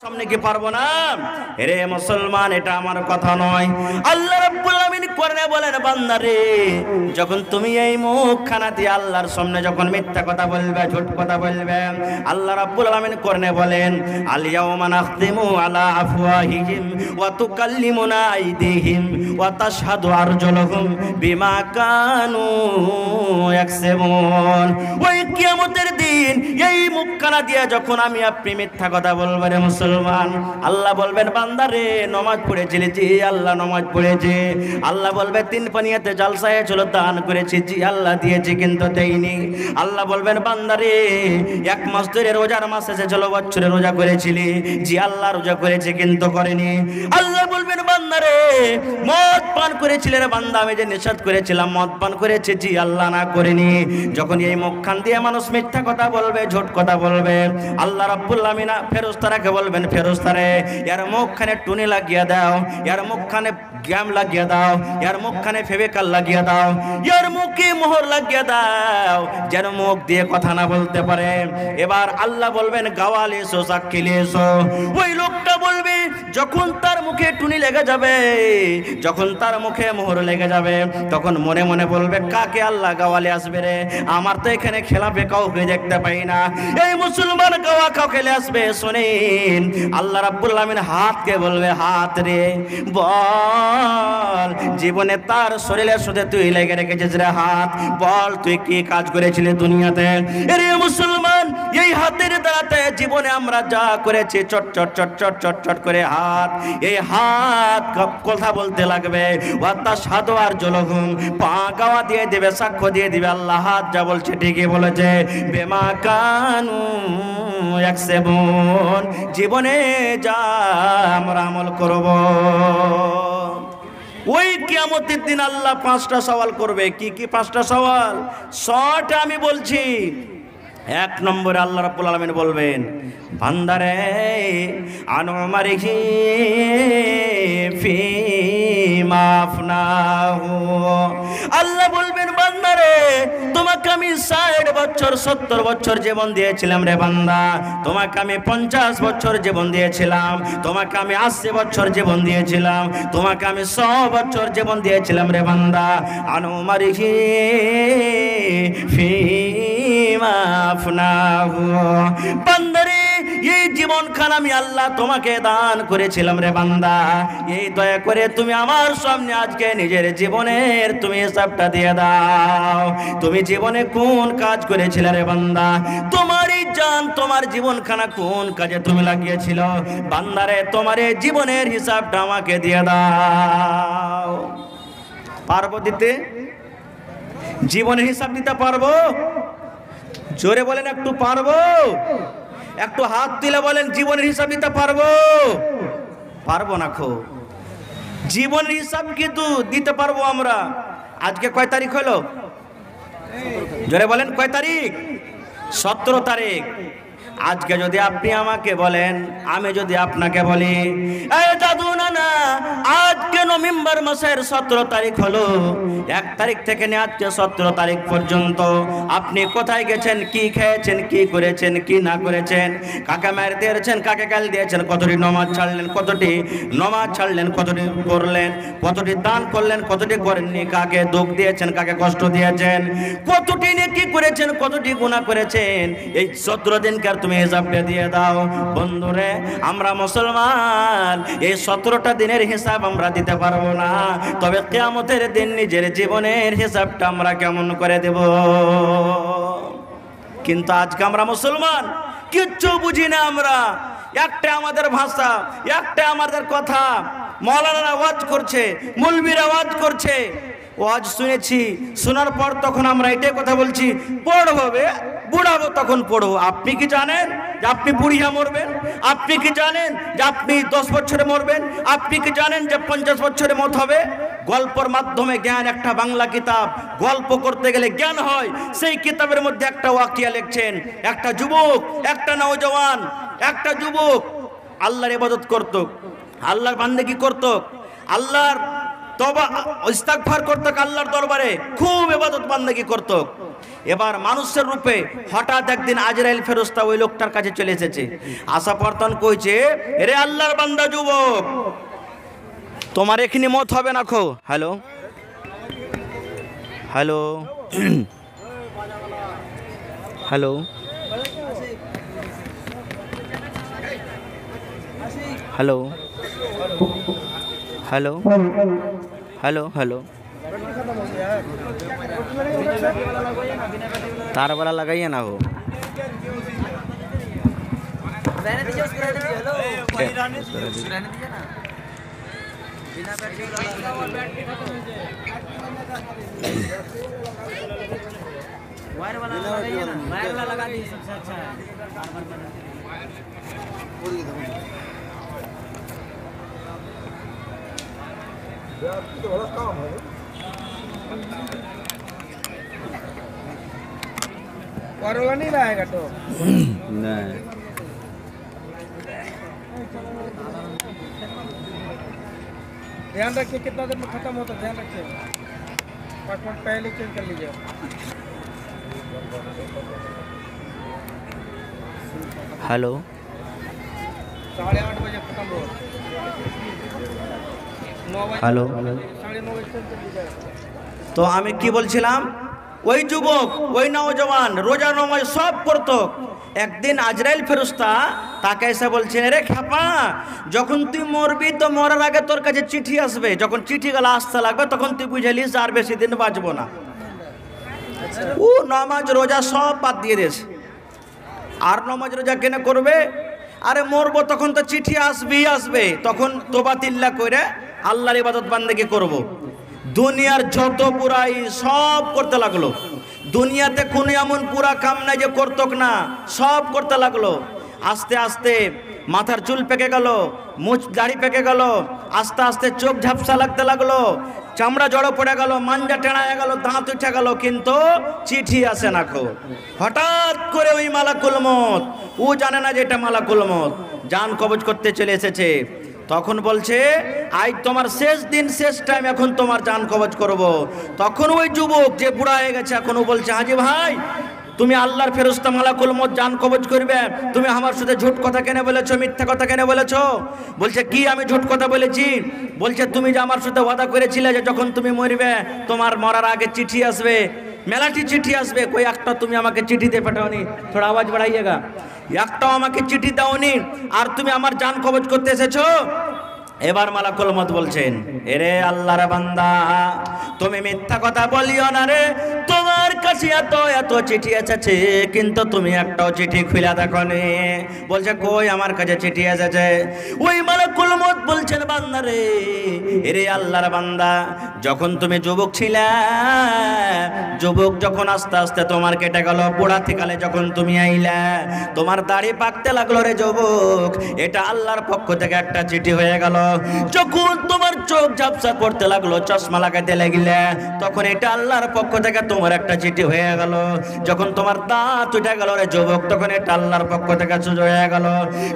সামনে কি পারবো না? রে মুসলমান, এটা আমার কথা নয়। আল্লাহ রাব্বুল আলামিন কোরআনে বলেন, বান্দা রে, যখন তুমি এই মুখখানা দিয়ে আল্লাহর সামনে যখন মিথ্যা কথা বলবে, ঝুট কথা বলবে, আল্লাহ রাব্বুল আলামিন কোরআনে বলেন, আল ইয়াউমা নাখতিমু আলা আফওয়াহিহিম ওয়া তুকাল্লিমুনা আইদিহিম ওয়া তাশহাদু আরজুলুহুম বিমা কানু ইয়াকসিবুন। ওই কিয়ামতের দিন এই মুখখানা দিয়ে যখন আমি আপনি মিথ্যা কথা বলবো রে মুসলমান, আল্লাহ বলবেন, বান্দা রে, নামাজ পড়েছিলি? জি আল্লাহ নামাজ পড়েছি। আল্লাহ বলবে, তিন পানিয়াতে জলসায় চলো দান করেছি? জি আল্লাহ দিয়েছি, কিন্তু দেইনি। আল্লাহ বলবেন, বান্দা রে, এক মাস ধরে রোজার মাস এসেছিল, বছরে রোজা করেছিলি? জি আল্লাহ রোজা করেছি, কিন্তু করেনি। আল্লাহ বলবেন, বান্দা রে, মদ পান করেছিলে রে বান্দা? আমি যে নিষেধ করেছিলাম মদ পান করেছি? জি আল্লাহ না, করিনি। যখন এই মুখখান দিয়ে মানুষ মিথ্যা কথা বলবে, ঝুট কথা বলবে, আল্লাহ রাব্বুল আলামিন ফেরেশতাকে বলবেন, ফেরেশতারে, এর মুখখানে টুনি লাগিয়ে দাও, এর মুখখানে গ্যাম লাগিয়ে দাও, এর মুখখানে ফেভিকল লাগিয়ে দাও, এর মুখে মোহর লাগিয়ে দাও, যেন মুখ দিয়ে কথা না বলতে পারে। এবার আল্লাহ বলবেন, গাওয়ালে এসো, সাক্ষী এসো। ওই লোকটা বলবে, যখন তার মুখে টুনি লেগে যাবে, যখন তার মুখে মোহর লেগে যাবে, তখন মনে মনে বলবে, কাকে আল্লাহ গাওয়ালে আসবে রে? আমার তো এখানে খেলাপে কাউকে দেখতে পাই না। এই মুসলমান গাওয়া কাউ খেলে আসবে? শোনেন, আল্লাহ রাব্বুল আলামিন হাতকে বলবে, হাত রে, বল, জীবনে তার শরীরের সাথে তুই লেগে রেখেছিস রে হাত, বল তুই কি কাজ করেছিলি দুনিয়াতে? রে মুসলমান, এই হাতের দ্বারাতে জীবনে আমরা যা করেছি, চট চট চট চট চট চট করে হাত, এই হাত কথা বলতে লাগবে। ওয়াতা সাদু আর জলহুম, পা গাওয়া দিয়ে দেবে, সাক্ষ্য দিয়ে দিবে, আল্লাহ হাত যা বলছে ঠিকই বলেছে। বেমা কানু ইয়াকসিবুন, জীবনে যা আমরা আমল করব। ওই কিয়ামতের দিন আল্লাহ পাঁচটা সওয়াল করবে। কি কি পাঁচটা সওয়াল? ছটা আমি বলছি। এক নম্বরে আল্লাহ রাব্বুল আলামিন বলবেন, বান্দারে, আনুমারিহি ফিমা আফনাহু, আল্লাহ বলবেন, বান্দারে, তোমাকে আমি 60 বছর 70 বছর জীবন দিয়েছিলাম রে বান্দা, তোমাকে আমি 50 বছর জীবন দিয়েছিলাম, তোমাকে আমি 80 বছর জীবন দিয়েছিলাম, তোমাকে আমি 100 বছর জীবন দিয়েছিলাম রে বান্দা। আনুমারিহি ফিমা আফনাহু, বান্দারে, এই জীবনখান আমি আল্লাহ তোমাকে দান করেছিলাম রে বান্দা, এই দয়া করে তুমি আমার সামনে আজকে নিজের জীবনের তুমি হিসাবটা দিয়ে দাও। তুমি জীবনে কোন কাজ করেছিলে রে বান্দা? তোমার এই জান, তোমার জীবনখানা কোন কাজে তুমি লাগিয়েছিল? বান্দারে, তোমার এই জীবনের হিসাবটা আমাকে দিয়ে দাও। পারবো দিতে? জীবনের হিসাব দিতে পারবো? জোরে বলেন, একটু পারবো? একটু হাত তুলে বলেন, জীবনের হিসাব দিতে পারবো? পারবো না। খো জীবনের হিসাব কিন্তু দিতে পারবো আমরা। আজকে কয় তারিখ হলো? জোরে বলেন, কয় তারিখ? 17 তারিখ। আজকে যদি আপনি আমাকে বলেন, আমি যদি আপনাকে বলি, এই দাদু নানা, আজকে নভেম্বর মাসের 17 তারিখ হলো, 1 তারিখ থেকে নিয়ে আজকে 17 তারিখ পর্যন্ত আপনি কোথায় গেছেন, কি খেয়েছেন, কি করেছেন, কি না করেছেন, কাকে মার দিয়েছেন, কাকে গাল দিয়েছেন, কতটি নমাজ ছাড়লেন, কতটি নমাজ ছাড়লেন, কতটি করলেন, কতটি দান করলেন, কতটি করেননি, কাকে দুঃখ দিয়েছেন, কাকে কষ্ট দিয়েছেন, কতটি নেকি করেছেন, কতটি গুনাহ করেছেন, এই 17 দিনকার তুমি হিসাবটা দিয়ে দাও। বন্ধুরে, আমরা মুসলমান, এই 17টা দিনের হিসাব আমরা দিতে পারবো না, তবে কিয়ামতের দিন নিজের জীবনের হিসাবটা আমরা কেমন করে দেব? কিন্তু আজকে আমরা মুসলমান কিচ্ছু বুঝি না। আমরা একটা আমাদের ভাষা, একটা আমাদের কথা, মাওলানারা ওয়াজ করছে, মৌলবীরা ওয়াজ করছে, ওয়াজ শুনেছি, শোনার পর তখন আমরা এটাই কথা বলছি, পড়বো বুড়াবো, তখন পড়বো। আপনি কি জানেন যে আপনি বুড়িয়া মরবেন? আপনি কি জানেন যে আপনি 10 বছরে মরবেন? আপনি কি জানেন যে 50 বছরে মত হবে? গল্পের মাধ্যমে জ্ঞান, একটা বাংলা কিতাব, গল্প করতে গেলে জ্ঞান হয়। সেই কিতাবের মধ্যে একটা ওয়াকিয়া লিখছেন, একটা যুবক, একটা নওজওয়ান, একটা যুবক আল্লাহর ইবাদত করত, আল্লাহর বান্দেগি করত, আল্লাহর তওবা ইস্তিগফার করত, আল্লাহর দরবারে খুব ইবাদত বান্দেগি করত। এবার মানুষের রূপে হঠাৎ একদিন আজরাইল ফেরেশতা ওই লোকটার কাছে চলে এসেছে। আসা পরতন কইছে, এরে আল্লাহর বান্দা যুবক, তোমার এখানে মত হবে না খো। Hello hello hello hello hello hello hello तार वाला लगाइए ना हो। वायर वाला लगाइए ना, वायर वाला लगा दीजिए, सबसे अच्छा है। वाला नहीं लाएगा तो नहीं, ध्यान रखिए कितना देर में खत्म होता है, ध्यान रखिए 5 मिनट पहले चेंज कर लीजिए। हेलो 8:30 बजे खत्म हो, 9 बजे, हेलो 9:30 बजे चेंज कर लीजिए। তো আমি কি বলছিলাম, ওই যুবক ওই নওজওয়ান রোজা নামাজ সব করতো। একদিন আজরাইল ফেরেশতা তাকে এসে বলছে, রে খাপা, যখন তুই মরবি তো মরার আগে তোর কাছে চিঠি আসবে, যখন চিঠিগুলো আসতে লাগবে তখন তুই বুঝালিস আর বেশি দিন বাঁচবো না। ও নামাজ রোজা সব বাদ দিয়ে দিয়েছে। আর নামাজ রোজা কেন করবে? আরে মরবো তখন তো চিঠি আসবেই আসবে, তখন তোবা তিল্লা করে আল্লাহর ইবাদত বান্দেগি করব। দুনিয়ার যত বুড়াই সব করতে লাগলো। দুনিয়াতে কোনো এমন পুরা কাম নাই যে করতক না, সব করতে লাগলো। আস্তে আস্তে মাথার চুল পেকে গেল, মুছ দাড়ি পেকে গেল, আস্তে আস্তে চোখ ঝাপসা লাগতে লাগলো, চামড়া জড়ো পড়ে গেল, মাঞ্জা টেনা হয়ে গেল, দাঁত উঠে গেল, কিন্তু চিঠি আসে না খো। হঠাৎ করে ওই মালাকুল মউত, ও জানে না যে এটা মালাকুল মউত, জান কবজ করতে চলে এসেছে। তখন বলছে, আজ তোমার শেষ দিন, শেষ টাইম, এখন তোমার জান কবজ করব। তখন ওই যুবক যে বুড়া হয়ে গেছে এখনও বলছে, হাজি ভাই, তুমি আল্লাহর ফেরেশতা মালাকুল মউত জান কবজ করবে, তুমি আমার সাথে ঝুট কথা কেন বলেছো, মিথ্যা কথা কেন বলেছো? বলছে, কি আমি ঝুট কথা বলেছি? বলছে, তুমি যে আমার সাথে ওয়াদা করেছিলে যে যখন তুমি মরবে তোমার মরার আগে চিঠি আসবে, মেলাটি চিঠি আসবে, কই একটা তুমি আমাকে চিঠি দিয়ে পাঠাওনি। থোড়া আওয়াজ বাড়াইয়েগা। একটাও আমাকে চিঠি দাওনি, আর তুমি আমার জান কবজ করতে এসেছো। এবার মালাকুল মউত বলছেন, এরে আল্লাহর বান্দা, তুমি মিথ্যা কথা বলিও না রে, তোমার কাছে এত এত চিঠি এসেছে, কিন্তু তুমি একটাও চিঠি খুলে দেখোনি। বলছে, কই আমার কাছে চিঠি এসেছে? ওই মালাকুল মউত বলছেন, বান্দা রে, এরে আল্লাহর বান্দা, যখন তুমি যুবক ছিলে, যুবক যখন আস্তে আস্তে তোমার কেটে গেল, বুড়াতিকালে যখন তুমি আইলা, তোমার দাড়ি পাকতে লাগলো রে যুবক, এটা আল্লাহর পক্ষ থেকে একটা চিঠি হয়ে গেল। যখন তোমার চোখ ঝাপসা করতে লাগলো, চশমা লাগাইতে লাগিলে, তখন এটা আল্লাহর পক্ষ থেকে তোমার একটা চিঠি হয়ে গেল। যখন তোমার দাঁত উঠে গেল রে যুবক, তখন এটা আল্লাহর পক্ষ থেকে চিঠি হয়ে গেল।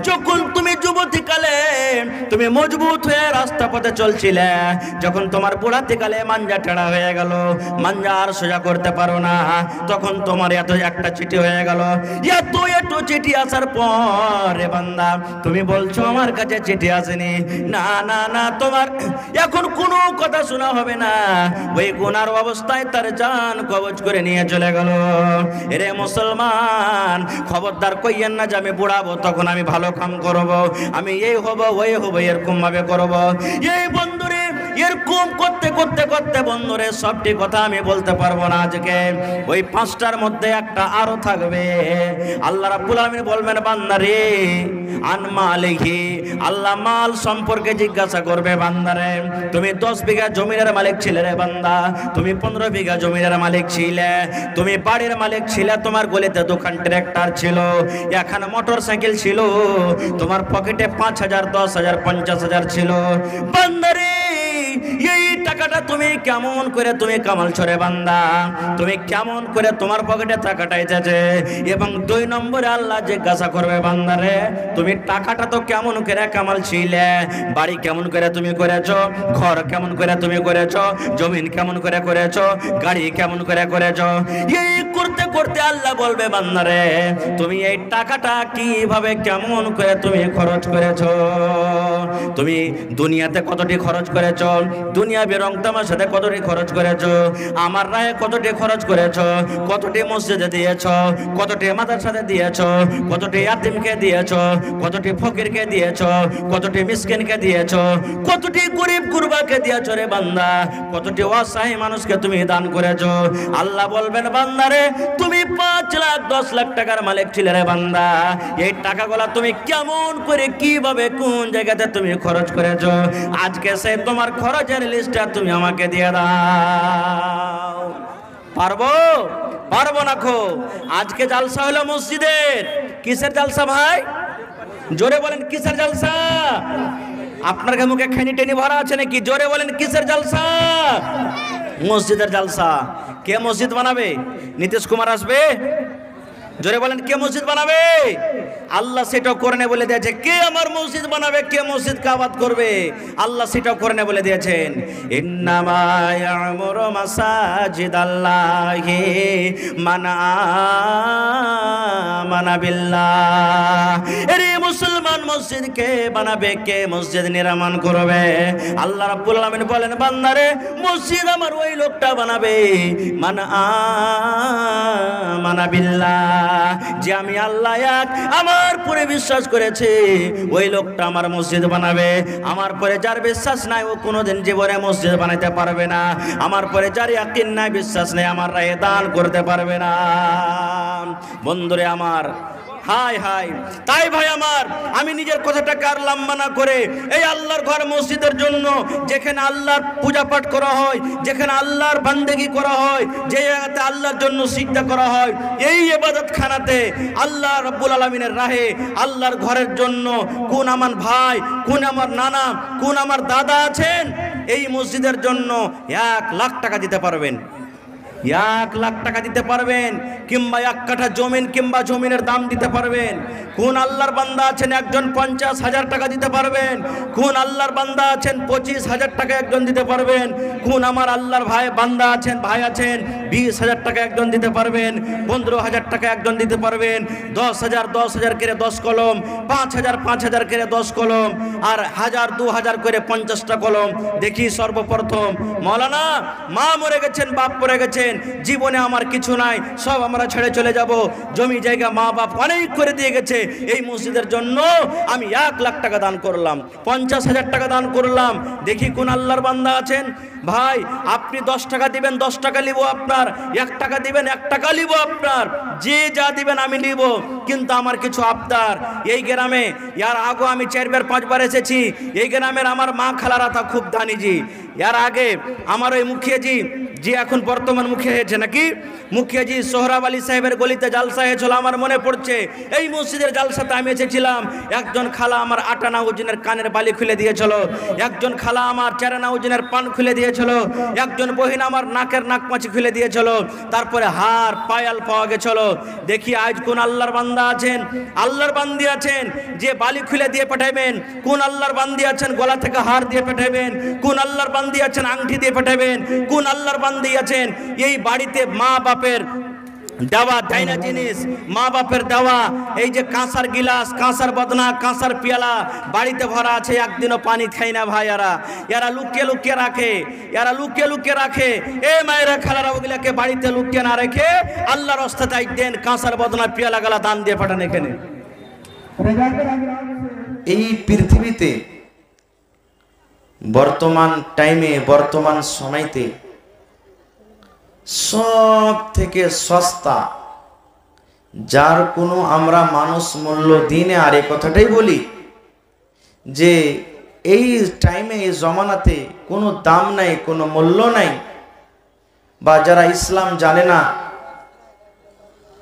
যখন তুমি যুবতীকালে তুমি মজবুত হয়ে রাস্তা পথে চলছিলে, যখন তোমার বুড়াতিকালে মাঞ্জা টেড়া হয়ে গেল, মাঞ্জা আর সোজা করতে পারো না, তখন তোমার এত একটা চিঠি হয়ে গেল। এত এত চিঠি আসার পর রে বান্দা, তুমি বলছো আমার কাছে চিঠি আসেনি। না না না, তোমার এখন কোনো কথা শোনা হবে না। ওই গুনার অবস্থায় তার জান কবজ করে নিয়ে চলে গেল। এরে মুসলমান, খবরদার কইয়েন না যে আমি বুড়াবো তখন আমি ভালো কাম করব, আমি এই হব ওই হব, এরকম ভাবে করব। এই বন্ধুরে, এরকম করতে করতে করতে বন্ধুরে সবটি কথা আমি বলতে পারবো না আজকে। ওই 5টার মধ্যে একটা আরো থাকবে। আল্লাহ রাব্বুল আলামিন বলবেন, বান্দারে আন মালিহি, আল্লাহ মাল সম্পর্কে জিজ্ঞাসা করবে, বান্দারে তুমি 10 বিঘা জমির মালিক ছিলে রে বান্দা, তুমি 15 বিঘা জমির মালিক ছিলে, তুমি বাড়ির মালিক ছিলে, তোমার গলিতে দোকান ট্রাক্টর ছিল, এখন মোটর সাইকেল ছিল, তোমার পকেটে 5,000 10,000 50,000 ছিল। বান্দারে এই টাকাটা তুমি কেমন করে তুমি কামাল ছড়ে বান্দা, তুমি কেমন করে তোমার পকেটে টাকাটা এসেছে। এবং 2 নম্বরে আল্লাহ জিজ্ঞাসা করবে বান্দারে তুমি টাকাটা তো কেমন করে কামাল ছিলে, বাড়ি কেমন করে তুমি করেছো, ঘর কেমন করে তুমি করেছো, জমিন কেমন করে করেছো, গাড়ি কেমন করে করেছো। এই করতে করতে আল্লাহ বলবে বান্দারে তুমি এই টাকাটা কিভাবে কেমন করে তুমি খরচ করেছো, তুমি দুনিয়াতে কতটি খরচ করেছো, দুনিয়া বেরং তামার সাথে কতটি খরচ করেছো, আমার রায়ে কতটি খরচ করেছো, কতটি মসজিদে দিয়েছো, কতটি মাদ্রাসাতে দিয়েছো, কতটি ইয়াতিমকে দিয়েছো, কতটি ফকিরকে দিয়েছো, কতটি মিসকিনকে দিয়েছো, কতটি গরিব গুরবাকে দিয়েছো রে বান্দা, কতটি অসহায় মানুষকে তুমি দান করেছো। আল্লাহ বলবেন বান্দারে তুমি 5 লাখ 10 লাখ টাকার মালিক ছিলে রে বান্দা, এই টাকাগুলো তুমি কেমন করে কিভাবে কোন জায়গাতে তুমি খরচ করেছো, আজকে সে তোমার খরচের লিস্টটা তুমি আমাকে দিয়ে দাও। পারবো? পারবো না খো। আজকে জালসা হলো মসজিদের, কিসের জালসা ভাই? জোরে বলেন কিসের জালসা? আপনার মুখে খানি টেনি ভরা আছে নাকি? জোরে বলেন কিসের জালসা? মসজিদের জালসা। কে মসজিদ বানাবে? নীতিশ কুমার আসবে? জোরে বলেন কে মসজিদ বানাবে? আল্লাহ সেটাও করে নে বলে দিয়েছে। কে আমার মসজিদ বানাবে, কে মসজিদ কাবাত করবে, আল্লাহ সেটাও করে নে বলে দিয়েছেন। ইন্নামা ইয়ামুরু মাসাজিদাল্লাহি মান আমানা বিল্লাহ। এরে মুসলমান মসজিদ কে বানাবে, কে মসজিদ নির্মাণ করবে? আল্লাহ রাব্বুল আলামিন বলেন বান্দারে মসজিদ আমার ওই লোকটা বানাবে মান আমানা বিল্লাহ, যে আমি আল্লাহ এক, আমার পরে বিশ্বাস করেছে, ওই লোকটা আমার মসজিদ বানাবে। আমার পরে যার বিশ্বাস নাই ও কোনোদিন জীবনে মসজিদ বানাইতে পারবে না। আমার পরে যার ইয়াকিন নাই, বিশ্বাস নেই, আমার রায়ে দান করতে পারবে না। বন্ধুরে আমার, হাই হাই, তাই ভাই আমার, আমি নিজের কথাটাকে আর লম্বা না করে এই আল্লাহর ঘর মসজিদের জন্য, যেখানে আল্লাহর পূজা পাঠ করা হয়, যেখানে আল্লাহর বান্দেগি করা হয়, যে জায়গাতে আল্লাহর জন্য সিজদা করা হয়, এই ইবাদত খানাতে আল্লাহ রাব্বুল আলামিনের রাহে আল্লাহর ঘরের জন্য কোন আমার ভাই, কোন আমার নানা, কোন আমার দাদা আছেন, এই মসজিদের জন্য 1 লাখ টাকা দিতে পারবেন। 1 লাখ টাকা দিতে পারবেন, কিংবা 1 কাঠা জমিন কিংবা জমিনের দাম দিতে পারবেন। কোন আল্লাহর বান্দা আছেন একজন 50,000 টাকা দিতে পারবেন, কোন আল্লাহর বান্দা আছেন 25,000 টাকা একজন দিতে পারবেন, কোন আমার আল্লাহর ভাই বান্দা আছেন, ভাই আছেন 20,000 টাকা একজন দিতে পারবেন, 15,000 টাকা একজন দিতে পারবেন, 10,000 করে 10 কলম, 5,000 করে 10 কলম, আর 1,000 2,000 করে 50টা কলম। দেখি সর্বপ্রথম মৌলানা, মা মরে গেছেন, বাপ মরে গেছেন, জীবনে আমার কিছু নাই, সব আমরা ছেড়ে চলে যাব, জমি জায়গা মা বাপ অনেক করে দিয়ে গেছে, এই মসজিদের জন্য আমি 1 লাখ টাকা দান করলাম, 50,000 টাকা দান করলাম। দেখি কোন আল্লাহর বান্দা আছেন, ভাই আপনি 10 টাকা দিবেন, 10 টাকা নিব আপনার, 1 টাকা দিবেন, 1 টাকা নিব আপনার, যে যা দিবেন আমি নিব, কিন্তু আমার কিছু আবদার। এই গ্রামে ইয়ার আগে আমি 4 বার 5 বার এসেছি, এই গ্রামের আমার মা খালারা তা খুব দানিজি। यार आगे আমার ওই মুখিয়া জি যে এখন বর্তমান মুখিয়া হয়েছে নাকি মুখিয়া জি সোহরাব আলী সাহেবের গলিতে জালসা হয়েছিল আমার মনে পড়ছে এই মসজিদের জালসাতে আমি এসেছিলাম একজন খালা আমার 8 আনা ওজনের কানের বালি খুলে দিয়েছিল একজন খালা আমার 4 আনা ওজনের পান খুলে দিয়েছিল একজন বহিন আমার নাকের নাকমাছি খুলে দিয়েছিল তারপরে হার পায়াল পাওয়া গেছিল দেখি আজ কোন আল্লাহর বান্দা আছেন আল্লাহর বান্দি আছেন যে বালি খুলে দিয়ে পাঠাবেন কোন আল্লাহর বান্দি আছেন গলা থেকে হার দিয়ে পাঠাবেন কোন আল্লাহর বান্দি আছেন আংটি দিয়ে পাঠাবেন কোন আল্লাহর বান্দি আছেন এই বাড়িতে মা বাপের দাওয়া দাইনা জিনিস মা বাপের দাওয়া এই যে কাঁসার গিলাস কাঁসার বদনা কাঁসার পিয়ালা বাড়িতে ভরা আছে একদিনও পানি খায় না ভাই এরা লুকিয়ে লুকিয়ে রাখে এরা লুকিয়ে লুকিয়ে রাখে এ মায়েরা খালারা ওগুলাকে বাড়িতে লুকিয়ে না রেখে আল্লাহর রাস্তায় দেন কাঁসার বদনা পিয়ালা গালা দান দিয়ে পাঠান এখানে এই পৃথিবীতে বর্তমান টাইমে বর্তমান সময়তে সব থেকে সস্তা যার কোনো আমরা মানুষ মূল্য দিনে আর এই কথাটাই বলি যে এই টাইমে এই জমানাতে কোনো দাম নাই কোনো মূল্য নাই বা যারা ইসলাম জানে না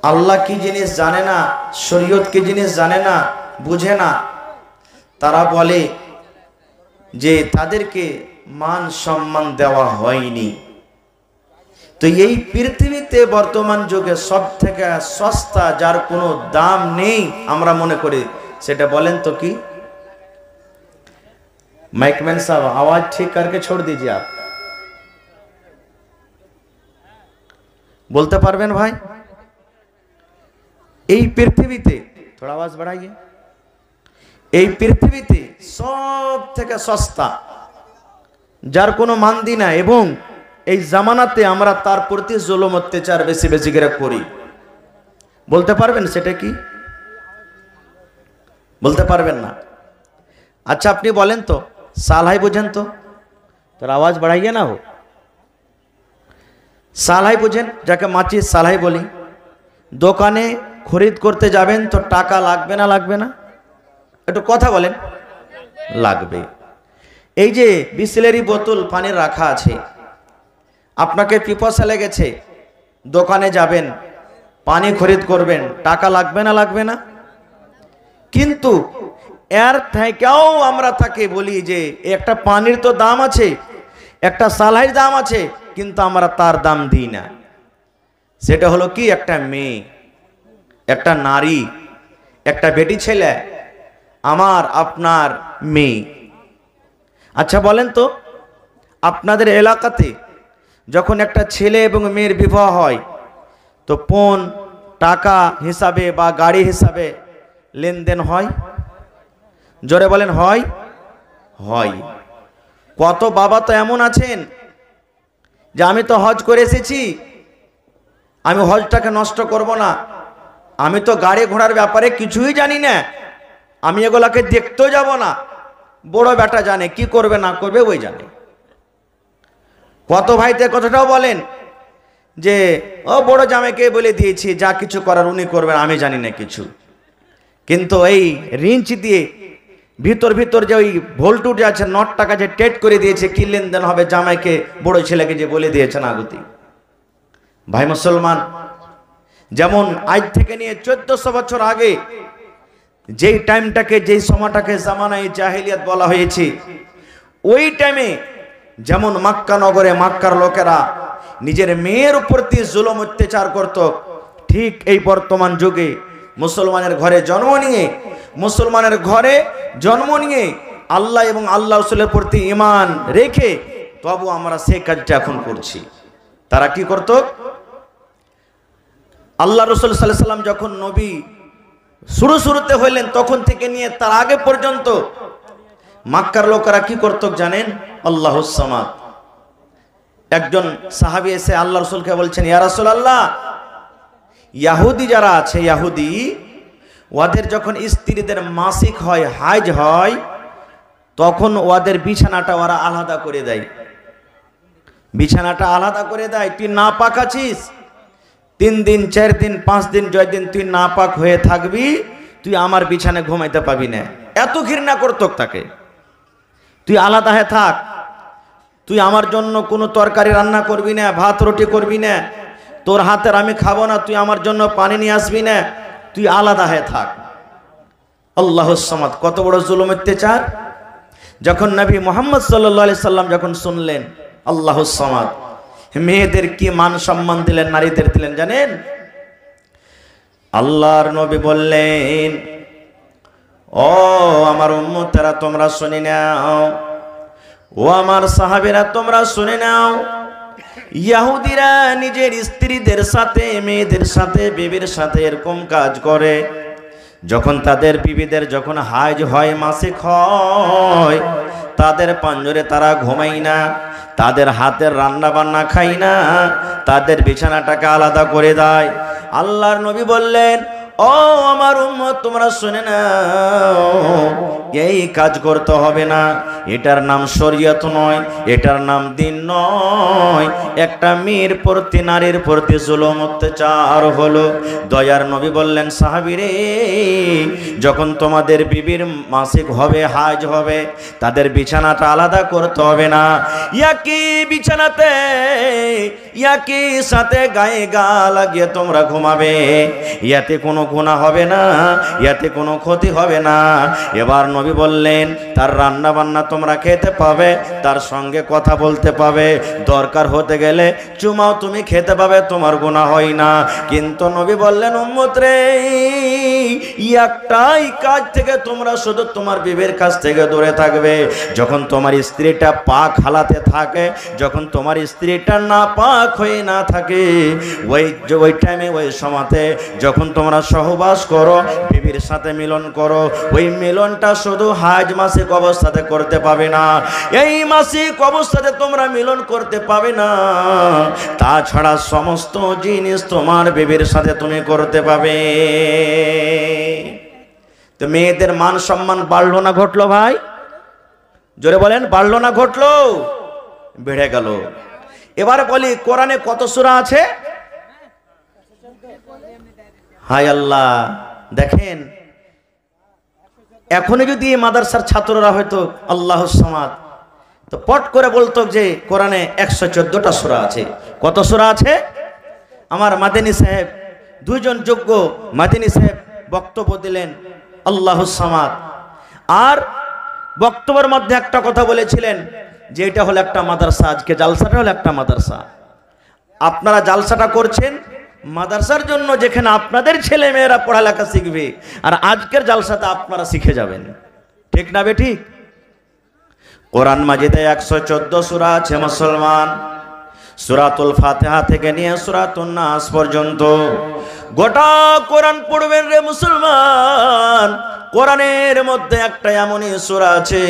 আল্লাহ কি জিনিস জানে না শরীয়ত কি জিনিস জানে না বুঝে না তারা বলে যে তাদেরকে মান সম্মান দেওয়া হয়নি। তো এই পৃথিবীতে বর্তমান যুগে সব থেকে সস্তা যার কোনো দাম নেই আমরা মনে করি, সেটা বলেন তো কি? माइकमैन साहब आवाज ठीक करके छोड़ दीजिए आप। बोलते पारबेन भाई? এই পৃথিবীতে थोड़ा आवाज बढ़ाइए। এই পৃথিবীতে সব থেকে সস্তা যার কোনো মানদি না, এবং এই জামানাতে আমরা তার প্রতি জুলুম অত্যাচার বেশি বেশি করে করি। বলতে পারবেন সেটা কি? বলতে পারবেন না? अच्छा আপনি বলেন তো, सालाई बुझें तो आवाज बढ़ाइए ना हो। सालाई बुझें, जाके माचिस सालाई बोली, দোকানে खरीद करते जाबेन तो टाका लागबे ना लागबे ना? একটু কথা বলেন। লাগবে। এই যে বিসলেরি বোতল পানির রাখা আছে, আপনাকে পিপাসা লেগেছে, দোকানে যাবেন, পানি খরিদ করবেন, টাকা লাগবে না লাগবে না? কিন্তু এর থেকেও আমরা তাকে বলি যে একটা পানির তো দাম আছে, একটা সালাইয়ের দাম আছে, কিন্তু আমরা তার দাম দিই না। সেটা হলো কি? একটা মেয়ে, একটা নারী, একটা বেটি ছেলে, আমার আপনার মেয়ে। আচ্ছা বলেন তো, আপনাদের এলাকাতে যখন একটা ছেলে এবং মেয়ের বিবাহ হয় তো পণ টাকা হিসাবে বা গাড়ি হিসাবে লেনদেন হয়? জোরে বলেন, হয়? হয়। কত বাবা তো এমন আছেন যে আমি তো হজ করে এসেছি, আমি হজটাকে নষ্ট করব না, আমি তো গাড়ি ঘোড়ার ব্যাপারে কিছুই জানি না, আমি এগুলাকে দেখতেও যাব না, বড় বেটা জানে কি করবে না করবে ওই জানে। কত ভাইতে কথাটাও বলেন যে ও বড় জামাইকে বলে দিয়েছি যা কিছু করার উনি করবেন, আমি জানি না কিছু। কিন্তু এই রিঞ্চ দিয়ে ভিতর ভিতর যে ওই ভোল্টু যে আছে, নট টাকা যে টেট করে দিয়েছে, কি লেনদেন হবে জামাইকে বড় ছেলেকে যে বলে দিয়েছেন আগুতি। ভাই মুসলমান, যেমন আজ থেকে নিয়ে 1400 বছর আগে যেই টাইমটাকে, যেই সময়টাকে জামানায়ে জাহেলিয়াত বলা হয়েছে, ওই টাইমে যেমন মক্কা নগরে মক্কার লোকেরা নিজের মেয়ের প্রতি জুলুম অত্যাচার করত, ঠিক এই বর্তমান যুগে মুসলমানের ঘরে জন্ম নিয়ে, মুসলমানের ঘরে জন্ম নিয়ে আল্লাহ এবং আল্লাহ রাসূলের প্রতি ঈমান রেখে তবু আমরা সেই কাজটা এখন করছি। তারা কি করত? আল্লাহ রাসূল সাল্লাল্লাহু আলাইহি সাল্লাম যখন নবী শুরুতে হইলেন তখন থেকে নিয়ে তার আগে পর্যন্ত মক্কার লোকেরা কি করত জানেন? আল্লাহুস সামাদ। একজন সাহাবী এসে আল্লাহ রাসূলকে বলছেন, ইয়া রাসূলুল্লাহ, ইহুদি যারা আছে, ইহুদি ওদের যখন স্ত্রীদের মাসিক হয়, হাইজ হয়, তখন ওদের বিছানাটা ওরা আলাদা করে দেয়, বিছানাটা আলাদা করে দেয়। তুই নাপাক আছিস, 3 দিন 4 দিন 5 দিন জয় দিন তুই নাপাক হয়ে থাকবি, তুই আমার বিছানায় ঘুমাইতে পাবি না। এত ঘৃণা করত তাকে, তুই আলাদা হয়ে থাক, তুই আমার জন্য কোনো তরকারি রান্না করবি না, ভাত রুটি করবি না, তোর হাতের আমি খাবো না, তুই আমার জন্য পানি নিয়ে আসবি না, তুই আলাদা হয়ে থাক। আল্লাহুস সামাদ, কত বড় জুলুম অত্যাচার! যখন নবী মুহাম্মদ সাল্লাল্লাহু আলাইহি সাল্লাম যখন শুনলেন আল্লাহুস সামাদ, মেয়েদের কি মান সম্মান দিলেন, নারীদের দিলেন জানেন? আল্লাহর নবী বললেন, ও আমার উম্মতেরা তোমরা শুনে নাও, ও আমার সাহাবীরা তোমরা শুনে নাও, ইহুদিরা নিজের স্ত্রীদের সাথে, মেয়েদের সাথে, বিবির সাথে এরকম কাজ করে। যখন তাদের বিবিদের যখন হাইজ হয়, মাসিক হয়, তাদের পাঞ্জরে তারা ঘুমায় না, তাদের হাতের রান্না বান্না খায় না, তাদের বিছানাটাকে আলাদা করে দেয়। আল্লাহর নবী বললেন, ও আমার উম্মত তোমরা শুনে নাও, এই কাজ করতে হবে না, এটার নাম শরীয়ত নয়, এটার নাম দ্বীন নয়, একটা মেয়ের প্রতি, নারীর প্রতি জুলুম অত্যাচার হলো। দয়ার নবী বললেন, সাহাবীরে, যখন তোমাদের বিবির মাসিক হবে, হাজ হবে, তাদের বিছানাটা আলাদা করতে হবে না, একই বিছানাতে একই সাথে গায়ে গা লাগিয়ে তোমরা ঘুমাবে, ইয়াতে কোনো গুনাহ হবে না, ইয়াতে কোনো ক্ষতি হবে না। এবার নবী বললেন তার রান্না বান্না তোমরা খেতে পাবে, তার সঙ্গে কথা বলতে পাবে, দরকার হতে গেলে চুমাও তুমি খেতে পাবে, তোমার গুনাহ হয় না। কিন্তু নবী বললেন উম্মত রে, একটাই কাজ থেকে তোমরা শুধু তোমার বিবির কাছ থেকে দূরে থাকবে। যখন তোমার স্ত্রীটা পাক হালাতে থাকে, যখন তোমার স্ত্রীটা না পাক হয়ে না থাকে, ওই টাইমে ওই সময়তে যখন তোমরা সহবাস করো, বিবির সাথে মিলন করো, ওই মিলনটা শুধু হাজ মাসিক অবস্থাতে করতে পাবে না। এই মাসিক অবস্থাতে তোমরা মিলন করতে পাবে না, তাছাড়া সমস্ত জিনিস তোমার বিবির সাথে তুমি করতে পাবে। তো মেয়েদের মান সম্মান বাড়লো না ঘটলো ভাই? জোরে বলেন, বাড়লো না ঘটলো? বেড়ে গেল। এবার বলি কোরআনে কত সূরা আছে? হায় আল্লাহ, দেখেন এখনই যদি মাদ্রাসার ছাত্ররা হয়তো আল্লাহুস সামাদ তো পট করে বলতো যে কোরআনে 114টা সূরা আছে। কত সূরা আছে? আমার মাদানী সাহেব, দুইজন যোগ্য মাদানী সাহেব বক্তব্য দিলেন আল্লাহুস সামাদ, আর বক্তব্যের মধ্যে একটা কথা বলেছিলেন যে এটা হলো একটা মাদ্রাসা, আজকে জালসাটা হলো একটা মাদ্রাসা। আপনারা জালসাটা করছেন মাদ্রাসার জন্য, যেখানে আপনাদের ছেলে মেয়েরা পড়ালেখা শিখবে, আর আজকের জালসাতে আপনারা শিখে যাবেন। ঠিক না বেঠিক? কোরআন মাজিদে 114 সূরা আছে মুসলমান। সূরাতুল ফাতিহা থেকে নিয়ে সূরাতুন নাস পর্যন্ত গোটা কোরআন পড়বেন রে মুসলমান। কোরআনের মধ্যে একটা এমনই সূরা আছে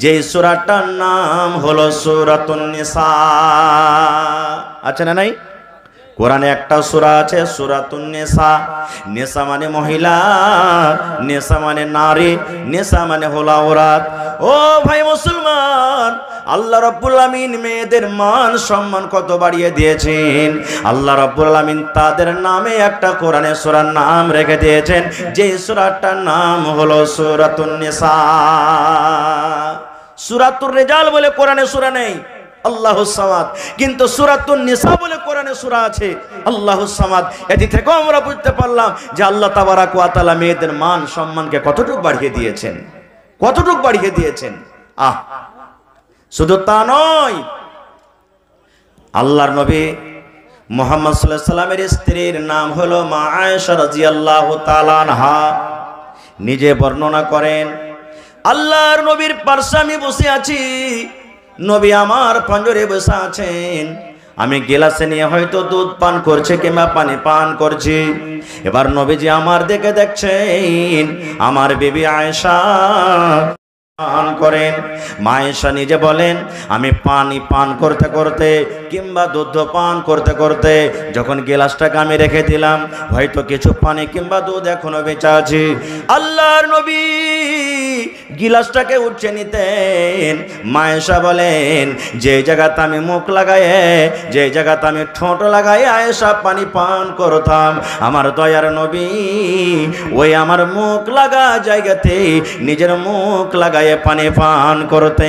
যে সূরাটার নাম হলো সূরাতুন নিসা। আছে না নাই? কোরআনে একটা সূরা আছে সূরাতুন নিসা। নিসা মানে মহিলা, নিসা মানে নারী, নিসা মানে হলো আওরাত। ও ভাই মুসলমান, আল্লাহ রাব্বুল আমিন মেয়েদের মান সম্মান কত বাড়িয়ে দিয়েছেন। আল্লাহ রাব্বুল আমিন তাদের নামে একটা কোরআনে সূরার নাম রেখে দিয়েছেন, যে সূরাটার নাম হলো সূরাতুন নিসা। সূরাতুর রিজাল বলে কোরআনে সূরা নেই, আল্লাহুস সামাদ, কিন্তু সূরাতুন নিসা বলে কোরআনে সূরা আছে, আল্লাহুস সামাদ। এটি থেকে আমরা বুঝতে পারলাম যে আল্লাহ তাবারাক ওয়া তাআলা মেয়েদের মান সম্মানকে কতটুকু বাড়িয়ে দিয়েছেন, কতটুকু বাড়িয়ে দিয়েছেন। শুধু তা নয়, আল্লাহর নবী মুহাম্মদ সাল্লাল্লাহু আলাইহি সাল্লামের স্ত্রীর নাম হলো মা আয়েশা রাদিয়াল্লাহু তাআলা আনহা। নিজে বর্ণনা করেন, আল্লাহর নবীর পাশে আমি বসে আছি, নবী আমার পাঞ্জরে বসে আছেন, আমি গিলাসে নিয়ে হয়তো দুধ পান করছে কিংবা পানি পান করছি। এবার নবীজি আমার দিকে দেখছেন, আমার বিবি আয়েশা পান করেন। মা আয়েশা নিজে বলেন, আমি পানি পান করতে করতে কিংবা দুধ পান করতে করতে যখন গ্লাসটাকে আমি রেখে দিলাম, হয়তো কিছু পানি কিংবা দুধ এখনো বেঁচে আছে। আল্লাহর নবী গিলাসটাকে উঠে নিতেন। মা আয়েশা বলেন, যে জায়গাতে আমি মুখ লাগায়ে, যে জায়গাতে আমি ঠোঁট লাগাই আয়েশা পানি পান করতাম, আমার দয়ার নবী ওই আমার মুখ লাগা জায়গাতে নিজের মুখ লাগায় পানি পান করতেন।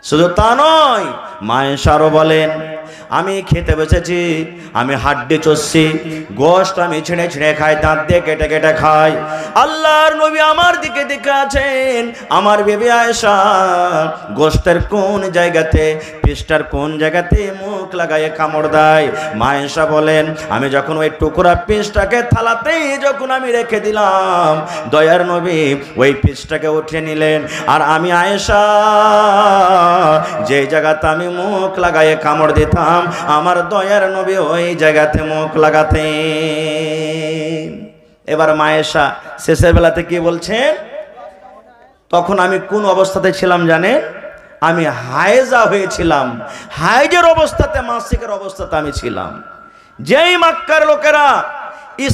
শুধু তা নয়, মা আয়েশা আরো বলেন, আমি খেতে বসেছি, আমি হাড্ডি চষছি, গোশত আমি ছিঁড়ে ছিঁড়ে খাই, দাঁত দিয়ে কেটে কেটে খাই। আল্লাহর নবী আমার দিকে দিকে আছেন, আমার বিবি আয়েশা গোশতের কোন জায়গাতে, পিসটার কোন জায়গাতে মুখ লাগায়ে কামড় দেয়। মা আয়েশা বলেন, আমি যখন ওই টুকরা পিসটাকে থালাতেই যখন আমি রেখে দিলাম, দয়ার নবী ওই পিসটাকে উঠিয়ে নিলেন, আর আমি আয়েশা যে জায়গাতে আমি মুখ লাগায়ে কামড় দিতাম, আমার দয়ার নবী ওই জায়গাতে মুখ লাগাতেন। এবার মা আয়েশা শেষের বেলাতে কি বলছেন, তখন আমি কোন অবস্থাতে ছিলাম জানেন? আমি হায়েজা হয়েছিলাম, হায়েজের অবস্থাতে, মাসিকের অবস্থাতে আমি ছিলাম। যেই মক্কার লোকেরা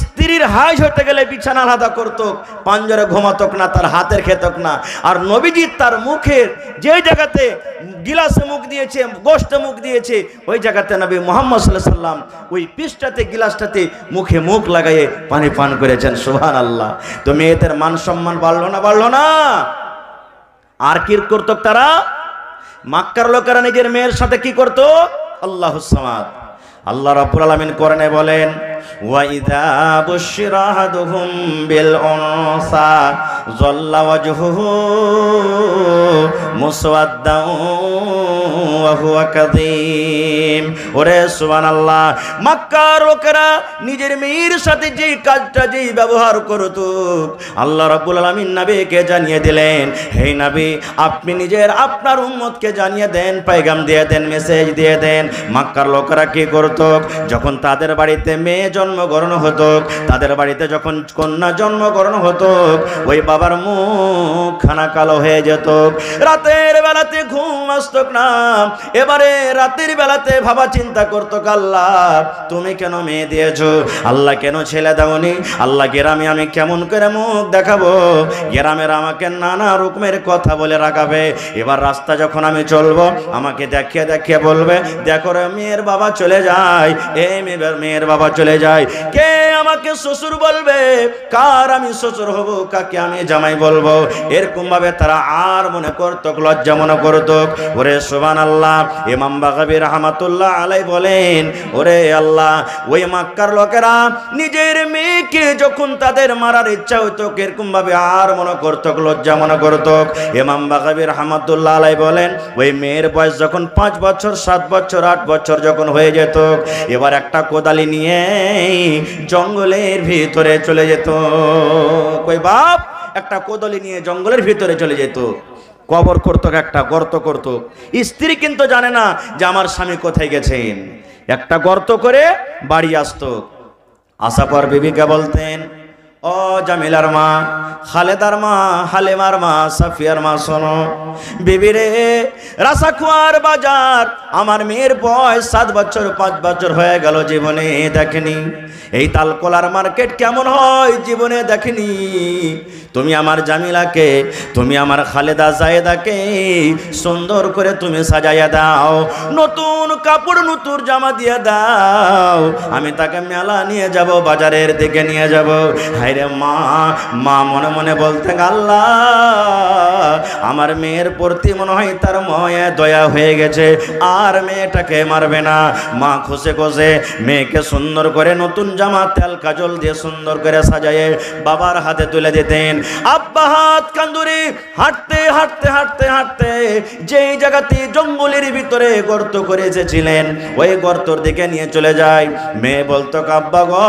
স্ত্রীর হাইজ হতে গেলে বিছানা আলাদা করত, পাঞ্জরে ঘুমাতক না, তার হাতের খেতক না, আর নবীজি তার মুখের যে জায়গাতে গিলাসে মুখ দিয়েছে, গোশতে মুখ দিয়েছে, ওই জায়গাতে নবী মুহাম্মদ সাল্লাল্লাহু আলাইহি সাল্লাম ওই পিসটাতে গিলাসটাতে মুখে মুখ লাগায়ে পানি পান করেছেন। সুবহানাল্লাহ। তো মেয়েদের মান সম্মান বাড়লো না, বাড়লো না? আর কি করত তারা? মক্কার লোকেরা নিজের মেয়ের সাথে কি করত? আল্লাহুস সামাদ। আল্লাহ রাব্বুল আলামিন কোরআনে বলেন, ওয়া ইযা বুশিরা আহাদুহুম বিল উনসা যাল্লা ওয়াজহুহু মুসওয়াদ্দান ওয়া হুয়া কাযীম। ওরে সুবহানাল্লাহ, মক্কার লোকেরা নিজের মেয়ের সাথে যে কাজটা, যে ব্যবহার করত, আল্লাহ রাব্বুল আলামিন নবীকে জানিয়ে দিলেন, হে নবী, আপনি নিজের আপনার উম্মতকে জানিয়ে দেন, পয়গাম দিয়ে দেন, মেসেজ দিয়ে দেন। মক্কার লোকেরা কি করত? যখন তাদের বাড়িতে মেয়ে জন্মগ্রহণ হতো, তাদের বাড়িতে যখন কন্যা জন্মগ্রহণ হতো, ওই বাবার মুখ খানা কালো হয়ে যেত। রাতের বেলাতে ঘুম আসতো না। এবারে রাতের বেলাতে ভাবা চিন্তা করতো, আল্লাহ তুমি কেন মেয়ে দিয়েছো? আল্লাহ কেন ছেলে দাওনি? আল্লাহ গ্রামে আমি কেমন করে মুখ দেখাবো? গ্রামের আমাকে নানা রকমের কথা বলে রাখাবে। এবার রাস্তা যখন আমি চলবো, আমাকে দেখিয়ে দেখিয়ে বলবে, দেখো রে মেয়ের বাবা চলে যায়, এই মেয়ের বাবা চলে যায়। কে আমাকে শ্বশুর বলবে, কার আমি শ্বশুর হব, কাকে আমি জামাই বলবো? এরকম ভাবে তারা আর মনে করতো, লজ্জা মনে করতো। ওরে সুবহানাল্লাহ, ইমাম বাগাবী রাহমাতুল্লাহ আলাইহি বলেন, ওরে আল্লাহ, ওই মক্কার লোকেরা নিজের মেয়েকে যখন তাদের মারার ইচ্ছা হইতো, এরকম ভাবে আর মনে করতো, লজ্জা মনে করতো। ইমাম বাগাবী রাহমাতুল্লাহ আলাইহি বলেন, ওই মেয়ের বয়স যখন 5 বছর, 7 বছর, 8 বছর যখন হয়ে যেত, এবার একটা কোদালি নিয়ে জঙ্গলের ভিতরে চলে যেত। কই বাপ একটা কোদালি নিয়ে জঙ্গলের ভিতরে চলে যেত, কবর করতো, একটা গর্ত করত। স্ত্রী কিন্তু জানে না যে আমার স্বামী কোথায় গেছেন। একটা গর্ত করে বাড়ি আসতো। আসার পর বিবিকে বলতেন, ও জামিলার মা, খালেদার মা, হালিমার মা, সাফিয়ার মা, শোনো বিবিরে, রাসাখুয়ার বাজার আমার মেয়ের বয়স 7 বছর, 5 বছর হয়ে গেল, জীবনে দেখেনি। এই তালকলার মার্কেট কেমন হয় জীবনে দেখেনি। তুমি আমার জামিলাকে, তুমি আমার খালেদা জায়েদাকে সুন্দর করে তুমি সাজাইয়া দাও, নতুন কাপড়, নতুন জামা দিয়ে দাও, আমি তাকে মেলা নিয়ে যাব, বাজারের দিকে নিয়ে যাব। হায়রে মা, মা মনে মনে বলতেন, আল্লাহ আমার মেয়ের প্রতি মনে হয় তার ময়া দয়া হয়ে গেছে, আর মেয়েটাকে মারবে না। মা খুশে খুশে মেয়েকে সুন্দর করে নতুন জামা, তেল কাজল দিয়ে সুন্দর করে সাজায়ে বাবার হাতে তুলে দিতেন। আব্বা হাত কান্দুরে হাঁটতে হাঁটতে হাঁটতে হাঁটতে যেই জায়গাতে জঙ্গলের ভিতরে গর্ত করে এসেছিলেন, ওই গর্তর দিকে নিয়ে চলে যায়। মেয়ে বলতো, আব্বা গো,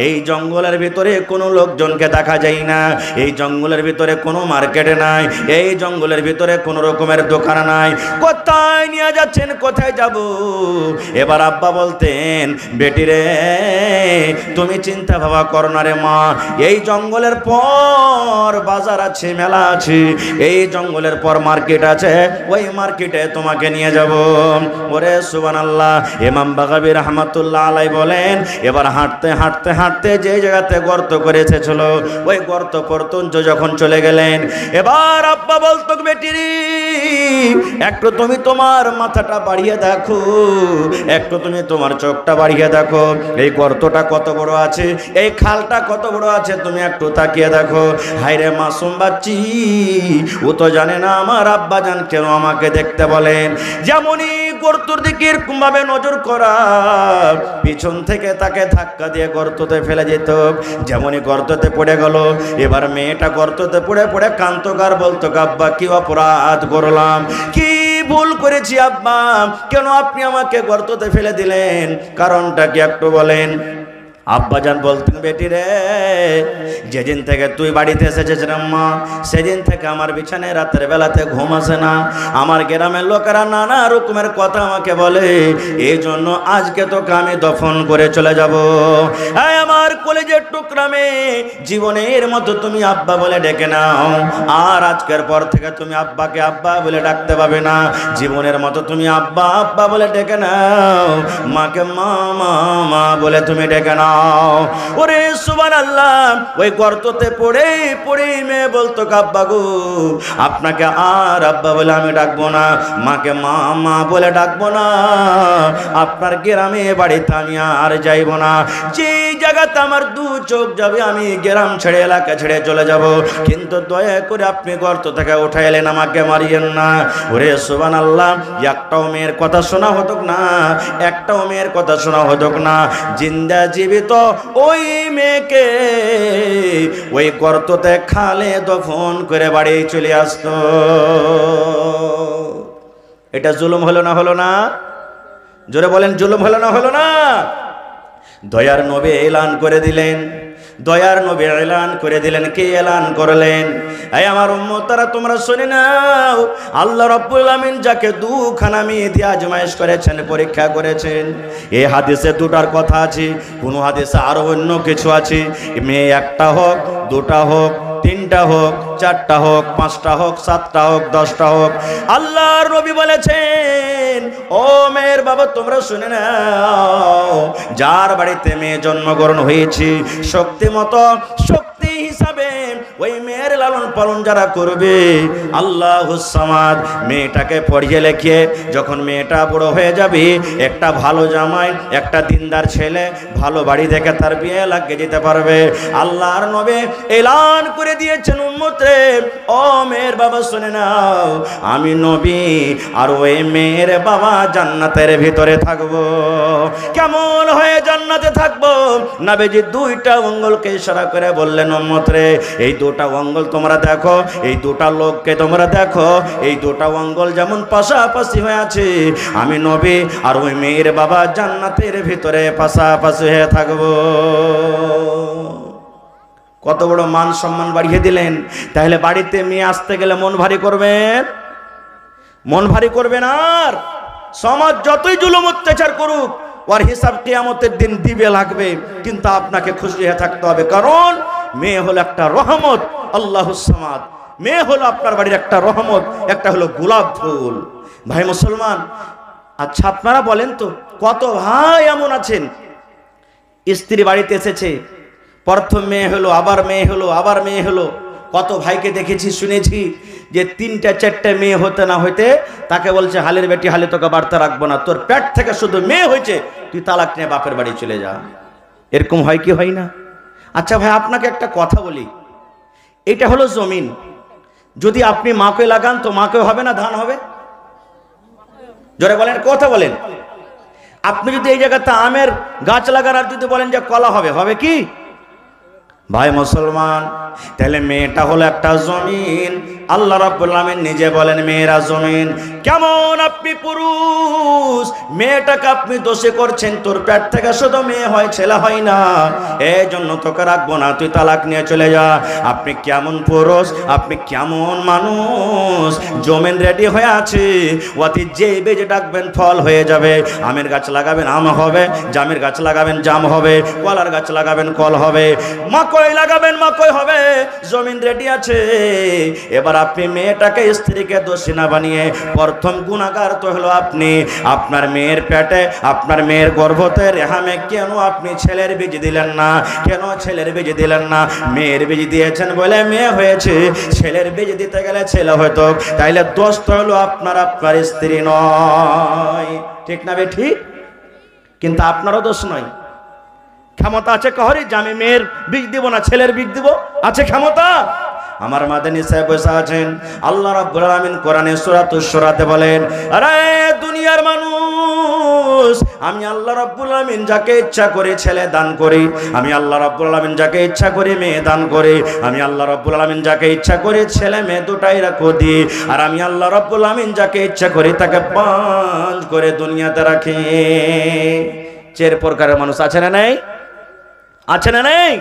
এই জঙ্গলের ভিতরে কোনো লোকজনকে দেখা যায় না, এই জঙ্গলের ভিতরে কোনো মার্কেট নাই, এই জঙ্গলের ভিতরে কোনো রকমের দোকান নাই, কোথায় নিয়ে যাচ্ছেন, কোথায় যাব? এবার আব্বা বলতেন, বেটি রে, তুমি চিন্তা ভাবা করো না রে মা, এই জঙ্গলের পর বাজার আছে, মেলা আছে, এই জঙ্গলের পর মার্কেট আছে, ওই মার্কেটে তোমাকে নিয়ে যাব। ওরে সুবহানাল্লাহ, ইমাম বাগাবী রাহমাতুল্লাহ আলাইহি বলেন, এবার হাঁটতে হাঁটতে হাঁটতে যে জায়গাতে গর্ত করে এসেছিল, ওই গর্ত পর্যন্ত যখন চলে গেলেন, এবার আব্বা বলতো, বেটি রে, একটু তুমি তোমার মাথাটা বাড়িয়ে দেখো, একটু তুমি তোমার চোখটা বাড়িয়ে দেখো, এই গর্তটা কত বড় আছে, এই খালটা কত বড় আছে, তুমি একটু তাকিয়ে দেখো। হায়রে মাসুম বাচ্চি, ও তো জানে না আমার আব্বা জান কেন আমাকে দেখতে বলেন। যেমনই গর্তর দিকে এরকম ভাবে নজর করা, পিছন থেকে তাকে ধাক্কা দিয়ে গর্ততে ফেলে যেত। যেমনই গর্ততে পড়ে গেল, এবার মেয়েটা গর্ততে পড়ে পড়ে কান্তকার বলতো, আব্বা কি অপরাধ করলাম, কি ভুল করেছি আব্বা, কেন আপনি আমাকে গর্ততে ফেলে দিলেন, কারণটা কি একটু বলেন। আব্বাজান বলতেন, বেটি রে, যেদিন থেকে তুই বাড়িতে এসেছিস মা, সেদিন থেকে আমার বিছানায় রাতের বেলাতে ঘুম আসে না। আমার গ্রামের লোকেরা নানা রকমের কথা আমাকে বলে, এই জন্য আজকে তোকে আমি দফন করে চলে যাব। আমার কলেজের টুকরা মেয়ে, জীবনের মতো তুমি আব্বা বলে ডেকে নাও, আর আজকের পর থেকে তুমি আব্বাকে আব্বা বলে ডাকতে পাবে না, জীবনের মতো তুমি আব্বা আব্বা বলে ডেকে নাও, মাকে মা মা মা বলে তুমি ডেকে নাও। নাও। ওরে সুবহানাল্লাহ, ওই গর্ততে পড়ে পড়ে মেয়ে বলতো আব্বা গো, আপনাকে আর আব্বা বলে আমি ডাকবো না, মাকে মা মা বলে ডাকবো না, আপনার গ্রামে বাড়িতে আমি আর যাইব না, যে জায়গাতে আমার দু চোখ যাবে আমি গ্রাম ছেড়ে এলাকা ছেড়ে চলে যাব, কিন্তু দয়া করে আপনি গর্ত থেকে উঠে এলেন, আমাকে মারিয়েন না। ওরে সুবহানাল্লাহ, একটাও মেয়ের কথা শোনা হতো না, একটাও মেয়ের কথা শোনা হতো না, জিন্দা জীবিত ওই মেয়েকে ওই গর্ততে খালে দফন করে বাড়ি চলে আসতো। এটা জুলুম হলো না হলো না? জোরে বলেন, জুলুম হলো না হলো না? দয়ার নবী এলান করে দিলেন, দয়ার নবী এলান করে দিলেন। কে এলান করলেন? এই আমার উম্মতরা তোমরা শুনে নাও, আল্লাহ রাব্বুল আমিন যাকে দুখানা মেয়ে দিয়ে আজমাইশ করেছেন, পরীক্ষা করেছেন, এই হাদিসে দুটার কথা আছে, কোন হাদিসে আরো অন্য কিছু আছে। মেয়ে একটা হোক, দুটা হোক, তিনটা হোক, চারটা হোক, পাঁচটা হোক, সাতটা হোক, 10টা হোক, আল্লাহর নবী বলেছেন ও মেয়ের বাবা তোমরা শুনে নাও, যার বাড়িতে মেয়ে জন্মগ্রহণ হয়েছে শক্তিমতো শক্তি হিসাবে ওই মেয়ের লালন পালন যারা করবে, আল্লাহুস সামাদ, মেয়েটাকে পড়িয়ে লেখিয়ে যখন মেয়েটা বড় হয়ে যাবে, একটা ভালো জামাই, একটা দিনদার ছেলে, ভালো বাড়ি দেখে তার বিয়ে লাগিয়ে যেতে পারবে। আল্লাহর নবী এলান করে দিয়েছেন উম্মতে, ও মেয়ের বাবা শুনে নাও, আমি নবী আর ওই মেয়ের বাবা জান্নাতের ভিতরে থাকবো। কেমন হয়ে জান্নাতে থাকবো? নবীজি দুইটা অঙ্গলকে ইশারা করে বললেন, উম্মতরে এই দুটা অঙ্গল তোমরা দেখো, এই দুটা লোককে তোমরা দেখো, এই দুটা অঙ্গল যেমন পাশাপাশি হয়ে আছে, আমি নবী আর ওই মেয়ের বাবা জান্নাতের ভিতরে পাশাপাশি হয়ে থাকবো। কত বড় মান সম্মান বাড়িয়ে দিলেন। তাহলে বাড়িতে মেয়ে আসতে গেলে মন ভারী করবেন, মন ভারী করবেন। আর সমাজ যতই জুলুম অত্যাচার করুক, ওর হিসাব কিয়ামতের দিন দিবে লাগবে, কিন্তু আপনাকে খুশি হয়ে থাকতে হবে, কারণ মেয়ে হলো একটা রহমত, আল্লাহুস সামাদ। মেয়ে হলো আপনার বাড়ির একটা রহমত, একটা হলো গোলাপ ফুল। ভাই মুসলমান, আচ্ছা আপনারা বলেন তো, কত ভাই এমন আছেন স্ত্রী বাড়িতে এসেছে, প্রথম মেয়ে হলো, আবার মেয়ে হলো, আবার মেয়ে হলো। কত ভাইকে দেখেছি শুনেছি যে 3টা 4টা মেয়ে হতে না হইতে তাকে বলছে, হালের বেটি হালে তোকে বাড়তে রাখবো না, তোর পেট থেকে শুধু মেয়ে হয়েছে, তুই তালাক নিয়ে বাপের বাড়ি চলে যা। এরকম হয় কি হয় না? আচ্ছা ভাই আপনাকে একটা কথা বলি, এটা হলো জমিন, যদি আপনি মাকে লাগান তো মাকে হবে না ধান হবে? জোরে বলেন, কথা বলেন। আপনি যদি এই জায়গাতে আমের গাছ লাগান আর যদি বলেন যে কলা হবে, হবে কি? ভাই মুসলমান, তাহলে মেয়েটা হলো একটা জমিন। আল্লাহ রাব্বুল আমিন নিজে বলেন মেয়েরা জমিন। কেমন আপনি পুরুষ, মেয়েটাকে আপনি দোষে করছেন, তোর পেট থেকে শুধু মেয়ে হয়, ছেলে হয় না, এই জন্য তোকে রাখবো না, তুই তালাক নিয়ে চলে যা। আপনি কেমন পুরুষ, আপনি কেমন মানুষ? জমিন রেডি হয়ে আছে, অতি যে বেজে ডাকবেন ফল হয়ে যাবে। আমের গাছ লাগাবেন আম হবে, জামের গাছ লাগাবেন জাম হবে, কলার গাছ লাগাবেন কল হবে, মাকই লাগাবেন মাকই হবে, জমিন রেডি আছে। এবার আপনি মেয়েটাকে স্ত্রীকে দোষী না বানিয়ে, প্রথম গুনাহগার তো হলো আপনি। আপনার মেয়ের পেটে, আপনার মেয়ের গর্ভতে রেহামে কেন আপনি ছেলের বীজ দিলেন না? কেন ছেলের বীজ দিলেন না? মেয়ের বীজ দিয়েছেন বলে মেয়ে হয়েছে, ছেলের বীজ দিতে গেলে ছেলে হতো। তাইলে দোষ তো হলো আপনার, আপনার স্ত্রী নয়। ঠিক না বে ঠিক? কিন্তু আপনারও দোষ নয়। ক্ষমতা আছে কাহরি যে আমি মেয়ের বীজ দিব না, ছেলের বীজ দিব? আছে ক্ষমতা? আমার মাদানী সাহেব বসে আছেন, আল্লাহ রাব্বুল আমিন কোরআনে সূরাতুশ শূরাতে বলেন, আরে দুনিয়ার মানুষ, আমি আল্লাহ রাব্বুল আমিন যাকে ইচ্ছা করে ছেলে দান করি, আমি আল্লাহ রাব্বুল আমিন যাকে ইচ্ছা করে মেয়ে দান করি, আমি আল্লাহ রাব্বুল আমিন যাকে ইচ্ছা করে ছেলে মেয়ে দুটাই রাখো দিই, আর আমি আল্লাহ রাব্বুল আমিন যাকে ইচ্ছা করি তাকে 5 করে দুনিয়াতে রাখি। 4 প্রকারের মানুষ আছে না নাই? আছে না নেই?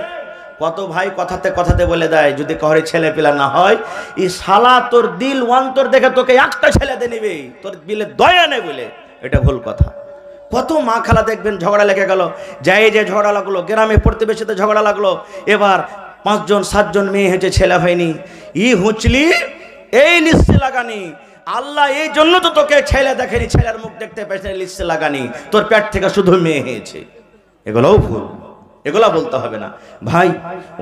কত ভাই কথাতে কথাতে বলে দেয়, যদি কাউরে ছেলে পেলা না হয়, এই শালা তোর দিল অন্তর দেখে তোকে একটা ছেলে দিয়ে নিবে, তোর দিলে দয়া নেই বলে। এটা ভুল কথা। কত মা খালা দেখবেন ঝগড়া লেগে গেল, যাই যে ঝগড়া লাগলো, গ্রামে প্রতিবেশীতে ঝগড়া লাগলো, এবার 5 জন 7 জন মেয়ে হয়েছে, ছেলে হয়নি। ই হুঁচলি এই লিস্টে লাগানি, আল্লাহ এই জন্য তো তোকে ছেলে দেখেনি, ছেলের মুখ দেখতে পেয়েছে লিস্টে লাগানি, তোর পেট থেকে শুধু মেয়ে হয়েছে। এগুলোও ভুল, এগুলা বলতে হবে না ভাই।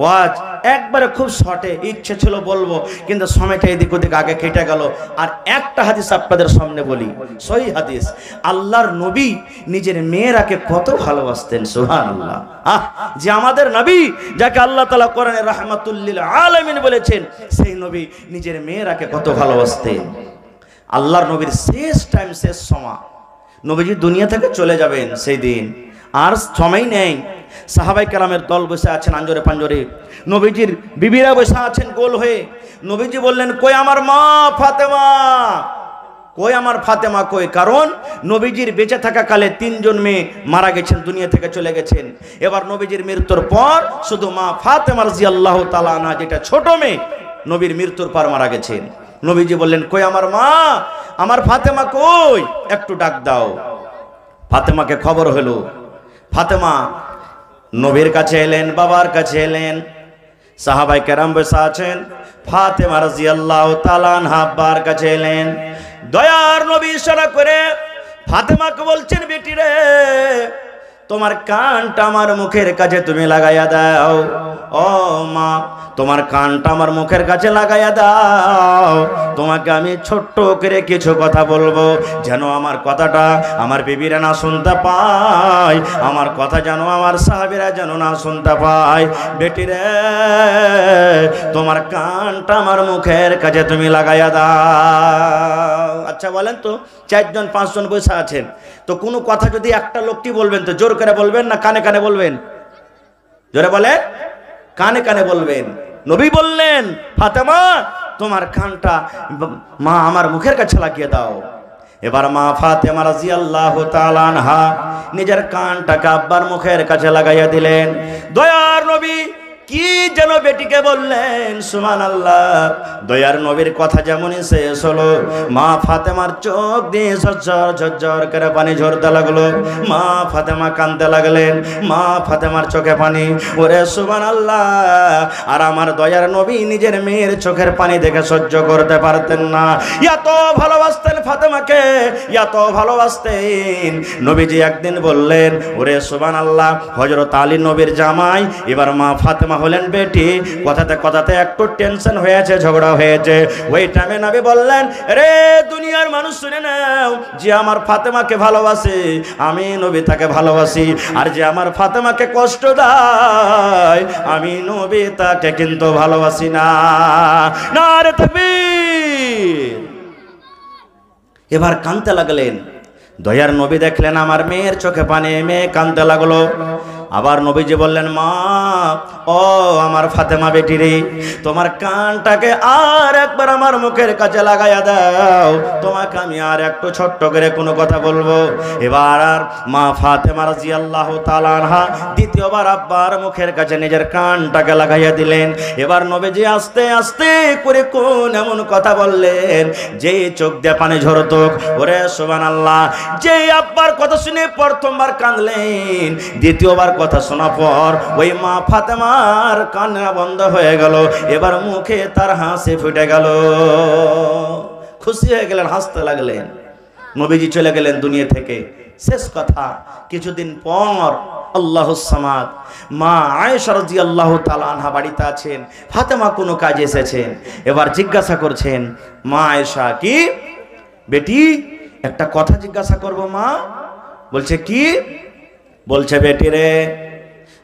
ওয়াজ একবারে খুব শর্টে, ইচ্ছে ছিল বলবো কিন্তু সময়টা এদিক ওদিক আগে কেটে গেল। আর একটা হাদিস আপনাদের সামনে বলি, সহিহ হাদিস। আল্লাহর নবী নিজের মেয়েরাকে কত ভালোবাসতেন, সুবহানাল্লাহ। যে আমাদের নবী, যাকে আল্লাহ তাআলা কোরআনে রাহমাতুল লিল আলামিন বলেছেন, সেই নবী নিজের মেয়েরাকে কত ভালোবাসতেন। আল্লাহর নবীর শেষ টাইম, শেষ সময়, নবীজি দুনিয়া থেকে চলে যাবেন সেই দিন, আর সময় নেই। সাহাবাই কেরামের দল বসে আছেন আঞ্জরে পাঞ্জরে, নবীজির বিবিরা বসে আছেন গোল হয়ে। নবীজি বললেন, কই আমার মা ফাতেমা, কই আমার ফাতেমা কই? কারণ নবীজির বেঁচে থাকা কালে 3 জন মেয়ে মারা গেছেন, দুনিয়া থেকে চলে গেছেন। এবার নবীজির মৃত্যুর পর শুধু মা ফাতেমা রাদিয়াল্লাহু তাআলা আনহা, যেটা ছোট মেয়ে, নবীর মৃত্যুর পর মারা গেছেন। নবীজি বললেন, কই আমার মা, আমার ফাতেমা কই, একটু ডাক দাও। ফাতেমাকে খবর হলো। ফাতেমা নবীর কাছে এলেন, বাবার কাছে এলেন। সাহাবাই কেরাম বসে আছেন। ফাতেমা রাদিয়াল্লাহু তাআলা আনহা আব্বার কাছে এলেন। দয়ার নবী ইশারা করে ফাতেমাকে বলছেন, বেটি রে, তোমার কানটা আমার মুখের কাছে তুমি লাগাইয়া দাও। ও মা, তোমার কানটা আমার মুখের কাছে লাগাইয়া দাও। তোমাকে আমি ছোট্ট করে কিছু কথা বলবো, যেন আমার কথাটা আমার বিবিরা না শুনতে পায়, আমার কথা যেন আমার সাহাবীরা যেন না শুনতে পায়। বেটি রে, তোমার কানটা আমার মুখের কাছে তুমি লাগাইয়া দাও। আচ্ছা বলেন তো, 4 জন 5 জন বসে আছেন, তো কোনো কথা যদি একটা লোকটি বলবেন, তো জোর করে বলবেন না কানে কানে বলবেন? জোরে বলেন, কানে কানে বলবেন। নবী বললেন, ফাতেমা, তোমার কানটা মা আমার মুখের কাছে লাগিয়ে দাও। এবার মা ফাতেমা রাদিয়াল্লাহু তাআলা আনহা নিজের কানটাকে আব্বার মুখের কাছে লাগাইয়া দিলেন। দয়ার নবী কি যেন বেটিকে বললেন, সুবহানাল্লাহ। দয়ার নবীর কথা যেমনই শেষ হলো, মা ফাতেমার চোখ দিয়ে ঝরঝর ঝরঝর করে পানি ঝরতে লাগলো। মা ফাতেমা কাঁদতে লাগলেন, মা ফাতেমার চোখে পানি। ওরে সুবহানাল্লাহ। আর আমার দয়ার নবী নিজের মেয়ের চোখের পানি দেখে সহ্য করতে পারতেন না। এত ভালোবাসতেন ফাতেমাকে, এত ভালোবাসতেন। নবীজি একদিন বললেন, ওরে সুবহানাল্লাহ, হযরত আলী নবীর জামাই। এবার মা ফাতেমা হলেন বেটি, কথাতে কথাতে একটু টেনশন হয়েছে, ঝগড়া হয়েছে। ওই টাইমে নবী বললেন, রে দুনিয়ার মানুষ শুনে নাও, যে আমার ফাতেমাকে ভালোবাসে আমি নবী তাকে ভালোবাসি, আর যে আমার ফাতেমাকে কষ্ট দেয় আমি নবী তাকে কিন্তু ভালোবাসি না। নারে তাকবীর। এবার কাঁদতে লাগলেন। দয়ার নবী দেখলেন আমার মেয়ের চোখে পানি, মেয়ে কাঁদতে লাগলো। আবার নবীজি বললেন, মা, ও আমার ফাতেমা বেটি রে, তোমার কানটাকে আর একবার আমার মুখের কাছে লাগাইয়া দাও, তোমাকে আমি আর একটু ছোট্ট করে কোনো কথা বলবো। এবার আর মা ফাতেমা রাদিয়াল্লাহু তাআলা আনহা দ্বিতীয়বার আব্বার মুখের কাছে নিজের কানটাকে লাগাইয়া দিলেন। এবার নবীজি আস্তে আস্তে করে কোন এমন কথা বললেন, যে চোখ দিয়ে পানি ঝরতো। ওরে সুবহানাল্লাহ। যে আব্বার কথা শুনে প্রথমবার কাঁদলেন, দ্বিতীয়বার কথা শোনা পর ওই মা ফাতেমার কান্না বন্ধ হয়ে গেল। এবার মুখে তার হাসি ফুটে গেল, খুশি হয়ে গেলেন, হাসতে লাগলেন। নবীজি চলে গেলেন দুনিয়া থেকে। শেষ কথা, কিছুদিন পর আল্লাহুস সামাদ, মা আয়েশা রাদিয়াল্লাহু তাআলা আনহা বাড়িতে আছেন। ফাতেমা কোনো কাজে এসেছেন। এবার জিজ্ঞাসা করছেন, মা আয়েশা, কি বেটি, একটা কথা জিজ্ঞাসা করব মা। বলছে, কি? বলছে, বেটি রে,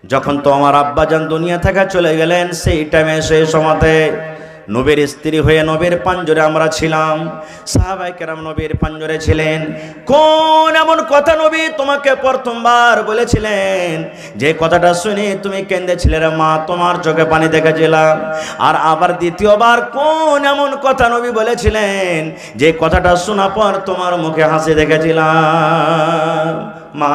যখন তো আমার আব্বাজান দুনিয়া থেকে চলে গেলেন, সেই টাইমে সেই সময়তে নবীর স্ত্রী হয়ে নবীর পাঞ্জরে আমরা ছিলাম, সাহাবায়ে কেরাম নবীর পাঞ্জরে ছিলেন। কোন এমন কথা নবী তোমাকে প্রথমবার বলেছিলেন, যে কথাটা শুনে তুমি কেঁদেছিলে রে মা, তোমার চোখে পানি দেখেছিলাম? আর আবার দ্বিতীয়বার কোন এমন কথা নবী বলেছিলেন, যে কথাটা শোনা পর তোমার মুখে হাসি দেখেছিলাম? মা,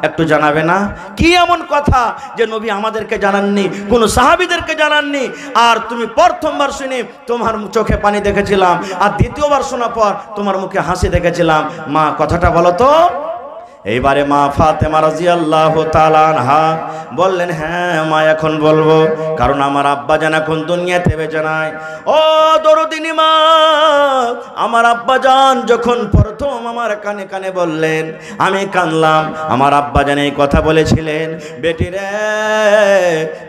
একটু জানাবে না কি এমন কথা যে নবী আমাদেরকে জানাননি, কোন সাহাবীদেরকে জানাননি, আর তুমি প্রথমবার শুনে তোমার চোখে পানি দেখেছিলাম, আর দ্বিতীয়বার শোনা পর তোমার মুখে হাসি দেখেছিলাম? মা, কথাটা বলো তো। এইবারে মা ফাতেমা রাদিয়াল্লাহু তাআলা আনহা বললেন, হ্যাঁ মা এখন বলবো, কারণ আমার আব্বাজান এখন দুনিয়াতে বেঁচে নাই। ও দরদিনী মা, আমার আব্বাজান যখন প্রথম আমার কানে কানে বললেন, আমি কানলাম। আমার আব্বাজান এই কথা বলেছিলেন, বেটি রে,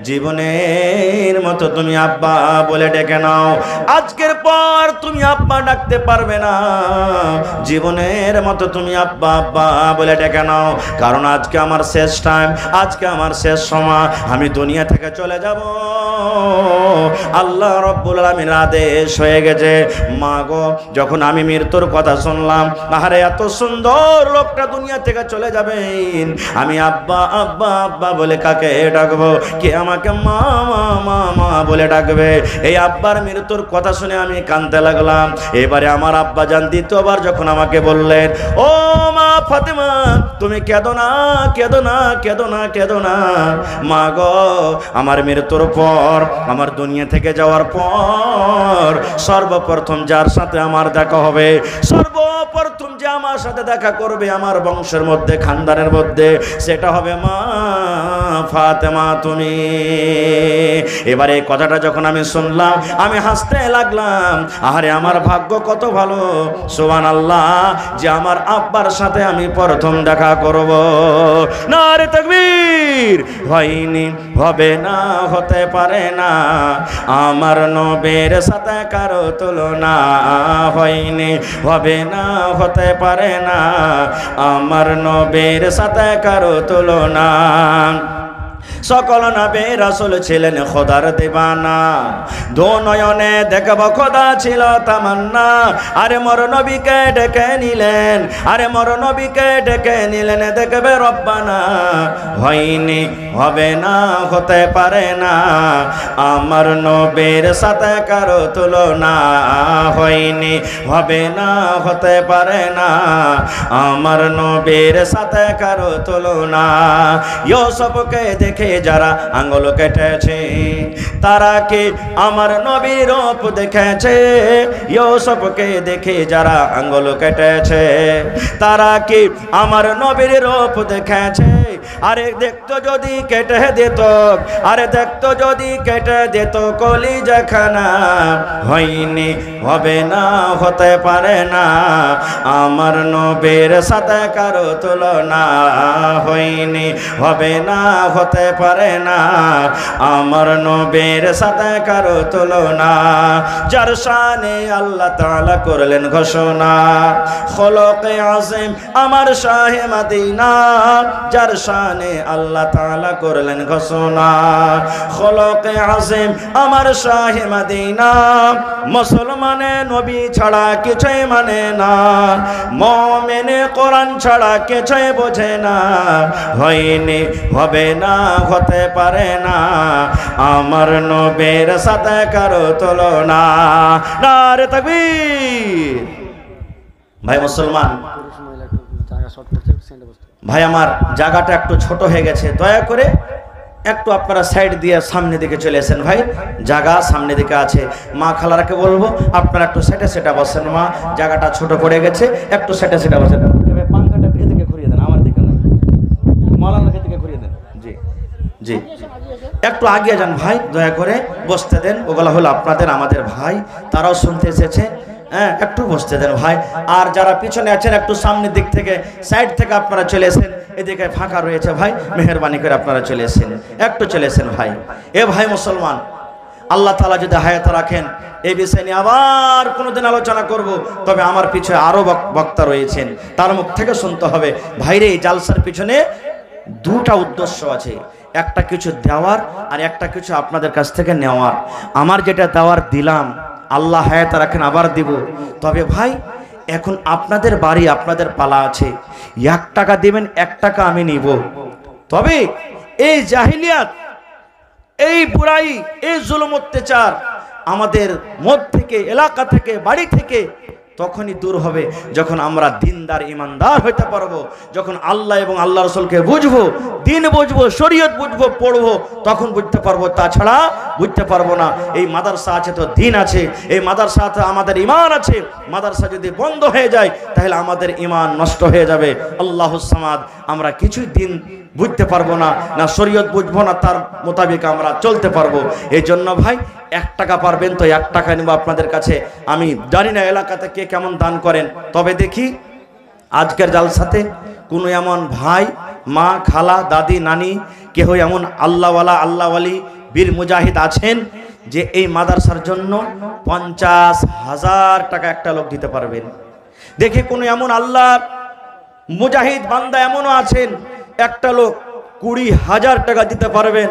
জীবনের মতো তুমি আব্বা বলে ডেকে নাও। আজকের পর তুমি আব্বা ডাকতে পারবে না, জীবনের মতো তুমি আব্বা আব্বা বলে ডেকে নাও, কারণ আজকে আমার শেষ টাইম, আজকে আমার শেষ সময়, আমি দুনিয়া থেকে চলে যাব। আল্লাহ রাব্বুল আলামিনের আদেশ হয়ে গেছে। মা গো, যখন আমি মৃত্যুর কথা শুনলাম, আহারে এত সুন্দর লোকটা দুনিয়া থেকে চলে যাবেন, আমি আব্বা আব্বা আব্বা বলে কাকে ডাকবো? কে আমাকে মা মা মা মা বলে ডাকবে? এই আব্বার মৃত্যুর কথা শুনে আমি কাঁদতে লাগলাম। এবারে আমার আব্বা জান দ্বিতীয়বার যখন আমাকে বললেন, ও মা ফাতেমা, তুমি কেঁদো না, কেঁদো না, কেঁদো না, কেঁদো না। মা গো, আমার মৃত্যুর পর, আমার দুনিয়া থেকে যাওয়ার পর সর্বপ্রথম যার সাথে আমার দেখা হবে, সর্বপ্রথম যে আমার সাথে দেখা করবে আমার বংশের মধ্যে, খানদানের মধ্যে, সেটা হবে মা ফাতেমা তুমি। এবারে এই কথাটা যখন আমি শুনলাম, আমি হাসতে লাগলাম। আহারে আমার ভাগ্য কত ভালো, সুবহানাল্লাহ, যে আমার আব্বার সাথে আমি প্রথম দেখা করব। নারে তাকবীর! হয়নি, হবে না, হতে পারে না, আমার নবীর সাথে কারো তুলনা। হয়নি, হবে না, হতে পারে না, আমার নবীর সাথে কারো তুলনা। সকল নবী রাসূল ছিলেন খোদার দিবানা, দো নয়নে দেখব খোদা ছিল তামান্না। আরে মোর নবীকে ডেকে নিলেন, আরে মোর নবীকে ডেকে নিলেন, দেখবে রব্বানা। হয়নি, হবে না, হতে পারে না, আমার নবীর সাথে কারো তুলনা। হয়নি, হবে না, হতে পারে না, আমার নবীর সাথে কারো তুলনা। ইউসুফকে দেখে যারা আঙ্গুল কেটেছে, তারা কি আমার নবীর রূপ দেখেছে? ইউসুফকে দেখে যারা আঙ্গুল কেটেছে, তারা কি আমার নবীর রূপ দেখেছে? আরে দেখতো যদি কেটে দিত, আরে দেখতো যদি কেটে দিত কলিজাখানা। হয়নি, হবে না, হতে পারে না, আমার নবীর সাথে কারো তুলনা। হয়নি, হবে না, হতে পারে না, আমার নবীর সাথে কারো তুলনা। যার শানে আল্লাহ তাআলা করলেন ঘোষণা, খলকে আযীম আমার শাহে মদিনা। যার শানে আল্লাহ তাআলা করলেন ঘোষণা, খলকে আযীম আমার শাহে মদিনা। মুসলমানে নবী ছাড়া কিছুই মানে না, মুমিনে কোরআন ছাড়া কিছুই বোঝে না। হয়নি, হবে না, হতে পারে না, আমার নবীর সাথে কারো তুলনা। নারে তাকবীর! ভাই মুসলমান, ভাই আমার জায়গাটা একটু ছোট হয়ে গেছে, দয়া করে একটু আপনারা সাইড দিয়ে সামনে দিকে চলে আসেন। ভাই জায়গা সামনে দিকে আছে, মা খালারাকে বলবো আপনারা একটু সেটা সেটা বসেন। মা জায়গাটা ছোট পড়ে গেছে, একটু সেটা সেটা বসেন। পাঙ্খাটা এদিকে ঘুরিয়ে দেন, আমার দিকে নয়, মৌলানাকে দিকে ঘুরিয়ে দেন। জি জি, একটু আগিয়ে যান ভাই, দয়া করে বসতে দেন। ওগুলা হলো আপনাদের আমাদের ভাই, তারাও শুনতে এসেছে। হ্যাঁ, একটু বসতে দেন ভাই। আর যারা পিছনে আছেন একটু সামনের দিক থেকে, সাইড থেকে আপনারা চলে এসেন। এদিকে ফাঁকা রয়েছে ভাই, মেহেরবানি করে আপনারা চলে এসেন, একটু চলে এসেন ভাই। এ ভাই মুসলমান, আল্লাহ তাআলা যদি হায়াত রাখেন, এই বিষয় নিয়ে আবার কোনোদিন আলোচনা করব। তবে আমার পিছনে আরো বক্তা রয়েছেন, তার মুখ থেকে শুনতে হবে। ভাইরে, এই জালসার পিছনে দুটা উদ্দেশ্য আছে, একটা কিছু দেওয়ার আর একটা কিছু আপনাদের কাছ থেকে নেওয়ার। আমার যেটা দেওয়ার দিলাম, আল্লাহ হায়াত রাখেন আবার দিব। তবে ভাই, এখন আপনাদের বাড়ি, আপনাদের পালা আছে, 1 টাকা দিবেন, 1 টাকা আমি নিব। তবে এই জাহিলিয়াত, এই বুরাই, এই জুলুম অত্যাচার আমাদের মত থেকে, এলাকা থেকে, বাড়ি থেকে তখনই দূর হবে যখন আমরা দিনদার ইমানদার হইতে পারবো, যখন আল্লাহ এবং আল্লাহ রসুলকে বুঝবো, দিন বুঝবো, শরীয়ত বুঝবো, পড়বো, তখন বুঝতে পারবো, তাছাড়া বুঝতে পারবো না। এই মাদ্রাসা আছে তো দিন আছে, এই মাদ্রাসাতে আমাদের ইমান আছে। মাদ্রাসা যদি বন্ধ হয়ে যায় তাহলে আমাদের ইমান নষ্ট হয়ে যাবে। আল্লাহুস সামাদ, আমরা কিছুই দিন বুঝতে পারবো না, না শরীয়ত বুঝবো না, তার মোতাবেক আমরা চলতে পারবো। এই জন্য ভাই 1 টাকা পারবেন তো 1 টাকা নিব আপনাদের কাছে। আমি জানি না এলাকাতে কে কেমন দান করেন, তবে দেখি আজকের জালসাতে কোনো এমন ভাই, মা, খালা, দাদি, নানি, কেহ এমন আল্লাহওয়ালা, আল্লাহওয়ালি, বীর মুজাহিদ আছেন যে এই মাদ্রাসার জন্য 50,000 টাকা একটা লোক দিতে পারবেন। দেখি কোনো এমন আল্লাহ মুজাহিদ বান্দা এমনও আছেন একটা লোক 20,000 টাকা দিতে পারবেন।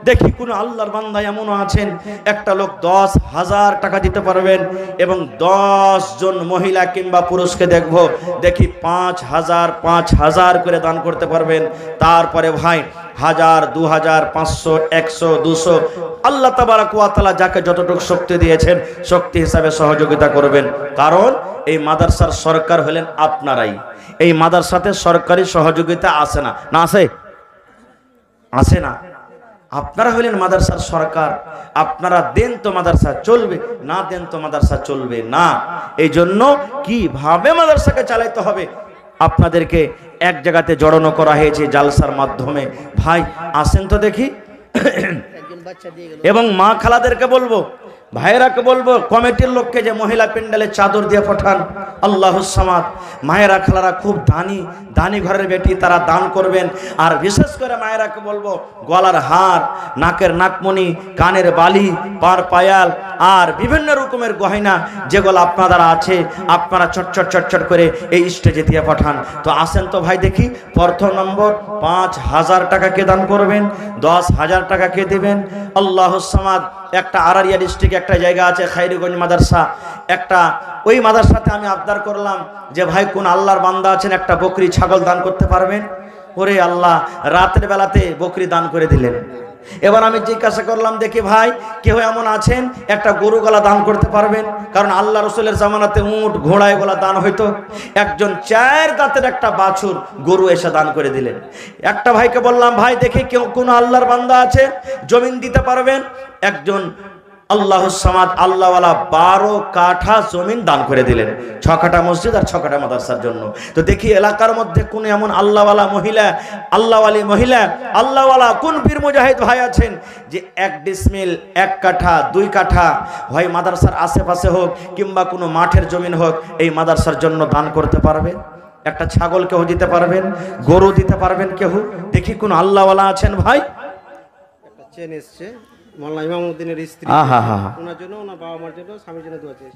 দেখি কোন আল্লাহর বান্দা এমনও আছেন একটা লোক 10,000 টাকা দিতে পারবেন। এবং 10 জন মহিলা কিংবা পুরুষকে দেখব, দেখি 5,000 5,000 করে দান করতে পারবেন। তারপরে ভাই 1000 2000 500 100 200 আল্লাহ তাবারাক ওয়া তাআলা যাকে যতটুকু শক্তি দিয়েছেন শক্তি হিসাবে সহযোগিতা করবেন। কারণ এই মাদ্রাসার সরকার হলেন আপনারাই। এই মাদ্রাসাতে সরকারি সহযোগিতা আসে না, না আছে? আসে না। আপনারা হলেন মাদ্রাসার সরকার, আপনারা দেন তো মাদ্রাসা চলবে, না দেন তো মাদ্রাসা চলবে না। এই জন্য কিভাবে মাদ্রাসাকে চালাইতে হবে আপনাদেরকে এক জায়গাতে জড়ানো করা হয়েছে জালসার মাধ্যমে। ভাই আসেন তো দেখি। এবং মা খালাদেরকে বলবো, ভাইয়েরাকে বলবো, কমিটির লোককে যে মহিলা প্যান্ডেলে চাদর দিয়ে পাঠান। আল্লাহুস সামাদ। মায়েরা খালারা খুব দানি ঘরের বেটি, তারা দান করবেন। আর বিশেষ করে মায়েরাকে বলবো গলার হার, নাকের নাকমণি, কানের বালি, পার পায়াল আর বিভিন্ন রকমের গয়না যেগুলো আপনাদের আছে আপনারা চটচট করে এই স্টেজে দিয়ে পাঠান। তো আসেন তো ভাই দেখি। প্রথম নম্বর 5,000 টাকা কে দান করবেন, 10,000 টাকা কে দেবেন? আল্লাহুস সামাদ। একটা আরারিয়া ডিস্ট্রিক্টে একটা জায়গা আছে খাইরগঞ্জ মাদ্রাসা, একটা ওই মাদ্রাসাতে আমি আবদার করলাম যে ভাই কোন আল্লাহর বান্দা আছেন একটা বকরি ছাগল দান করতে পারবেন? ওরে আল্লাহ, রাতের বেলাতে বকরি দান করে দিলেন। এবার আমি জিজ্ঞাসা করলাম, দেখি ভাই কেউ এমন আছেন একটা গরু গলা দান করতে পারবেন? কারণ আল্লাহ রসুলের জামানাতে উট ঘোড়া এগুলা দান হইতো। একজন 4 দাঁতের একটা বাছুর গরু এসে দান করে দিলেন। একটা ভাইকে বললাম, ভাই দেখি কেউ কোন আল্লাহর বান্দা আছে জমিন দিতে পারবেন? একজন আল্লাহুস সামাদ আল্লাহওয়ালা 12 কাঠা জমিন দান করে দিলেন, 6 কাঠা মসজিদ আর 6 কাঠা মাদ্রাসার জন্য। তো দেখি এলাকার মধ্যে কোন এমন আল্লাহওয়ালা মহিলা, আল্লাহওয়ালি মহিলা, আল্লাহওয়ালা কোন বীর মুজাহিদ ভাই আছেন যে 1 ডিসমিল 1 কাঠা 2 কাঠা হয় মাদ্রাসার আশেপাশে হোক কিংবা কোনো মাঠের জমিন হোক এই মাদ্রাসার জন্য দান করতে পারবে? একটা ছাগল কেউ দিতে পারবেন, গরু দিতে পারবেন কেউ? দেখি কোন আল্লাহওয়ালা আছেন ভাই? একটা চেন এসছে মাওলানা ইমামউদ্দিনের স্ত্রী, ওনার জন্য, ওনার বাবা মার জন্য, স্বামীর জন্য দোয়া চাইছে।